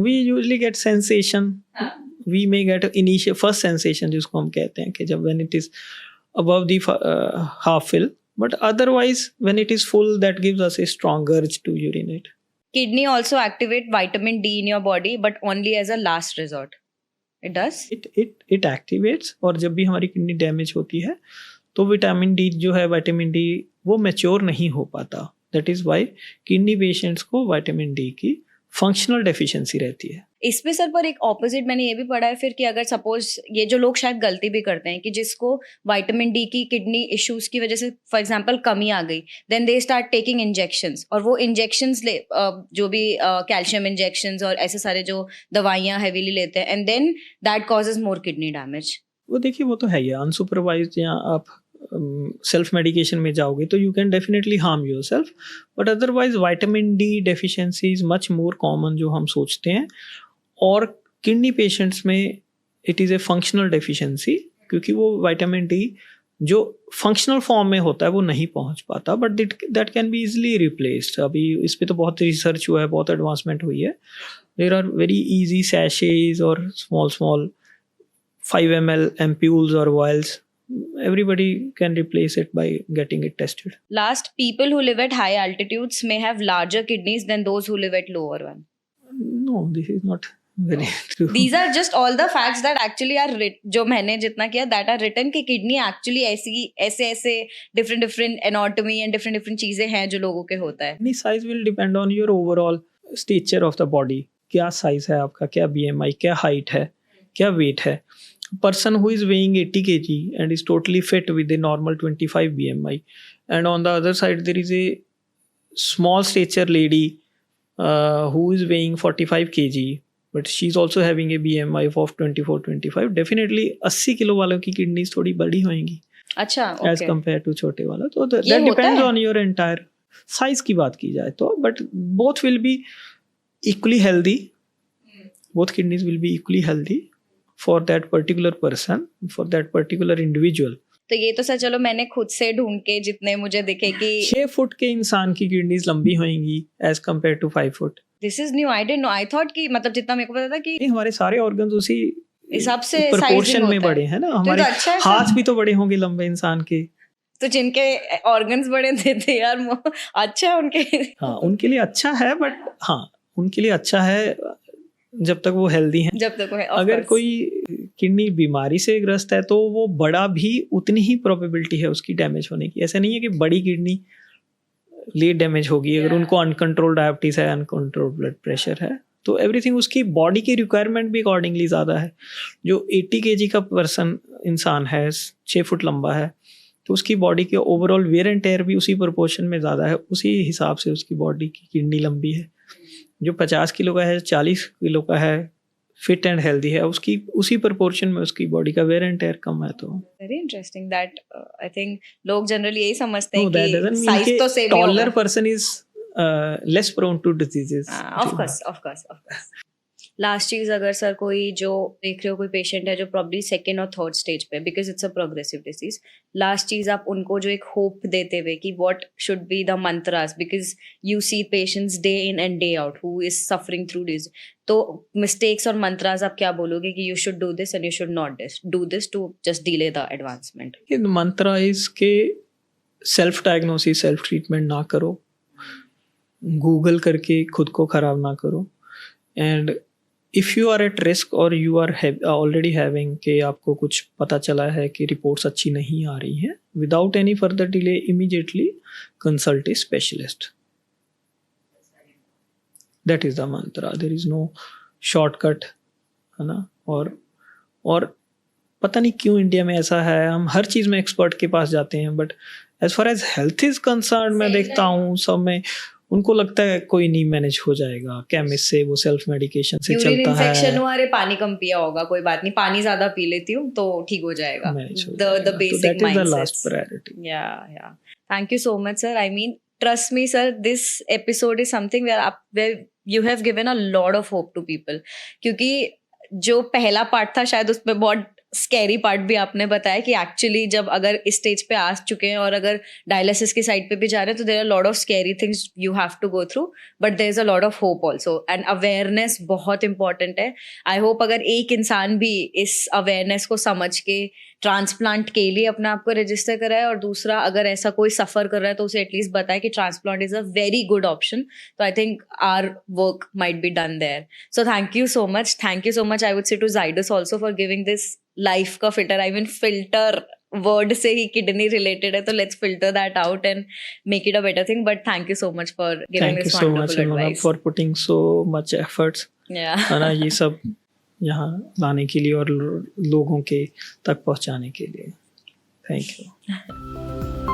we usually get sensation. We may get initial first sensation जिसको हम कहते हैं कि जब when it is above the half fill, but otherwise when it is full that gives us a strong urge to urinate. Kidney also activate vitamin D in your body, but only as a last resort. It does? It activates, और जब भी हमारी kidney damage होती है तो vitamin D जो है, vitamin D वो मैच्योर नहीं हो पाता। That is why kidney patients को विटामिन डी की फंक्शनल डेफिशिएंसी रहती है। इस पे सर पर एक ऑपोजिट मैंने ये भी पढ़ा है फिर कि अगर सपोज ये जो लोग शायद गलती भी करते हैं कि जिसको विटामिन डी की किडनी इश्यूज की वजह से फॉर एग्जांपल कमी आ गई, then they start taking injections, और वो इंजेक्शंस ले जो भी कैल्शियम इंजेक्शंस और ऐसे सारे जो दवाइयाँ हैवीली लेते हैं, and then that causes more kidney damage. वो देखिए वो तो है ही, अनसुपरवाइज्ड या आप सेल्फ मेडिकेशन में जाओगे तो you can definitely harm your self, but otherwise vitamin D deficiency is much more common जो हम सोचते हैं। और किडनी पेशेंट्स में it is A functional deficiency, क्योंकि वो विटामिन डी जो फंक्शनल फॉर्म में होता है वो नहीं पहुंच पाता, but that can be easily replaced. अभी इस पे तो बहुत रिसर्च हुआ है, बहुत एडवांसमेंट हुई है। देयर आर वेरी इजी सैशेज और स्मॉल 5 ml एम्प्यूल्स और vials everybody can replace it by getting it tested. Last, people who live at high altitudes may have larger kidneys than those who live at lower one. No, this is not very true. These are just all the facts that actually are जो मैंने जितना किया that are written कि kidney actually ऐसे different anatomy and different चीजें हैं जो लोगों के होता है. Kidney size will depend on your overall stature of the body. क्या size है आपका, क्या BMI, क्या height है, क्या weight है. Person who is weighing 80 kg and is totally fit with a normal 25 BMI, and on the other side there is a small stature lady who is weighing 45 kg but she's also having a BMI of 24-25. Definitely 80 kilo वालों की kidneys थोड़ी बड़ी होंगी अच्छा as compared to छोटे वाला. तो that ये होता depends है? on your entire size की बात की जाए तो, but both will be equally healthy. Both kidneys will be equally healthy for that particular person, for that particular individual. तो ये तो सर चलो मैंने खुद से ढूंढ के जितने मुझे दिखे कि 6 फुट के इंसान की किडनीज लंबी होंगी as compared to 5 foot. This is new. I didn't know. I thought कि मतलब जितना मेरे को पता था कि हमारे सारे ऑर्गन्स उसी हिसाब से प्रोपोर्शन sizing में होता बड़े है. हैं ना. तो हमारे अच्छा है हाथ सर. भी तो बड़े होंगे लंबे इंसान के. तो जिनके ऑर्गन्स बड़े थे यार अच्छा है उनके. हाँ, उनके लिए अच्छा है, बट हाँ उनके लिए अच्छा है जब तक वो हेल्दी हैं. जब तक वो है, of अगर courस. कोई किडनी बीमारी से ग्रस्त है तो वो बड़ा भी उतनी ही प्रोबेबिलिटी है उसकी डैमेज होने की. ऐसा नहीं है कि बड़ी किडनी लेट डैमेज होगी अगर उनको अनकंट्रोल डायबिटीज है, अनकंट्रोल ब्लड प्रेशर है. तो एवरीथिंग उसकी बॉडी की रिक्वायरमेंट भी अकॉर्डिंगली ज़्यादा है. जो 80 kg का पर्सन इंसान है, 6 फुट लंबा है, तो उसकी बॉडी के ओवरऑल वेयर एंड टेयर भी उसी प्रोपोर्शन में ज़्यादा है. उसी हिसाब से उसकी बॉडी की किडनी लंबी है. जो 50 किलो का है, 40 किलो का है, फिट एंड हेल्दी है, उसकी उसी प्रोपोर्शन में उसकी बॉडी का वेयर एंड टेयर कम है. तो very interesting that I think लोग जनरली यही समझते हैं that कि doesn't mean साइज कि तो सेम ही taller होगा. person is less prone to diseases. Of course. Last चीज, अगर सर कोई जो देख रहे हो कोई पेशेंट है जो प्रॉब्ली सेकेंड और थर्ड स्टेज पे, because it's a progressive disease, last चीज आप उनको जो एक होप देते हुए कि what should be the mantras, because you see patients day in and day out who is suffering through this. तो मिस्टेक्स और मंत्रास आप क्या बोलोगे कि you should do this and you should not do this to just delay the advancement? Mantra is के self diagnosis, self treatment ना करो, Google करके खुद को खराब ना करो. And if you are at risk और यू आर ऑलरेडी हैविंग कि आपको कुछ पता चला है कि रिपोर्ट्स अच्छी नहीं आ रही हैं, without any further delay immediately consult a specialist. That is the mantra. There is no shortcut, है ना. और पता नहीं क्यों इंडिया में ऐसा है, हम हर चीज़ में एक्सपर्ट के पास जाते हैं, but as far as health is concern मैं देखता हूँ सब में उनको लगता है कोई नहीं मैनेज हो जाएगा. केमिस्ट से वो सेल्फ मेडिकेशन से यूरिन चलता इन्फेक्शन है. हुआ, अरे पानी कम पिया होगा, कोई बात नहीं, पानी ज्यादा पी लेती हूँ तो ठीक हो जाएगा. The basic last priority. Yeah. Thank you so much, sir. I mean, trust me, sir, this episode is something where you have given a lot of hope to people. क्योंकि जो पहला पार्ट था शायद उसमें बहुत स्कैरी पार्ट भी आपने बताया कि एक्चुअली जब अगर इस स्टेज पे आ चुके हैं और अगर डायलिसिस की साइड पे भी जा रहे हैं तो there are lot of scary things you have to go through, but there is a lot of hope also. And awareness बहुत इंपॉर्टेंट है. आई होप अगर एक इंसान भी इस अवेयरनेस को समझ के ट्रांसप्लांट के लिए अपने आप को रजिस्टर कराए, और दूसरा अगर ऐसा कोई सफर कर रहा है तो उसे एटलीस्ट बताए कि transplant is a very good option. तो I think our work might be done there. So thank you so much. I would say to Zydus also for giving this life का filter. I mean filter word से ही kidney related है, तो let's filter that out and make it a better thing. But thank you so much for giving this wonderful advice, for putting so much efforts, है ना, ये सब यहाँ लाने के लिए और लोगों के तक पहुँचाने के लिए. Thank you.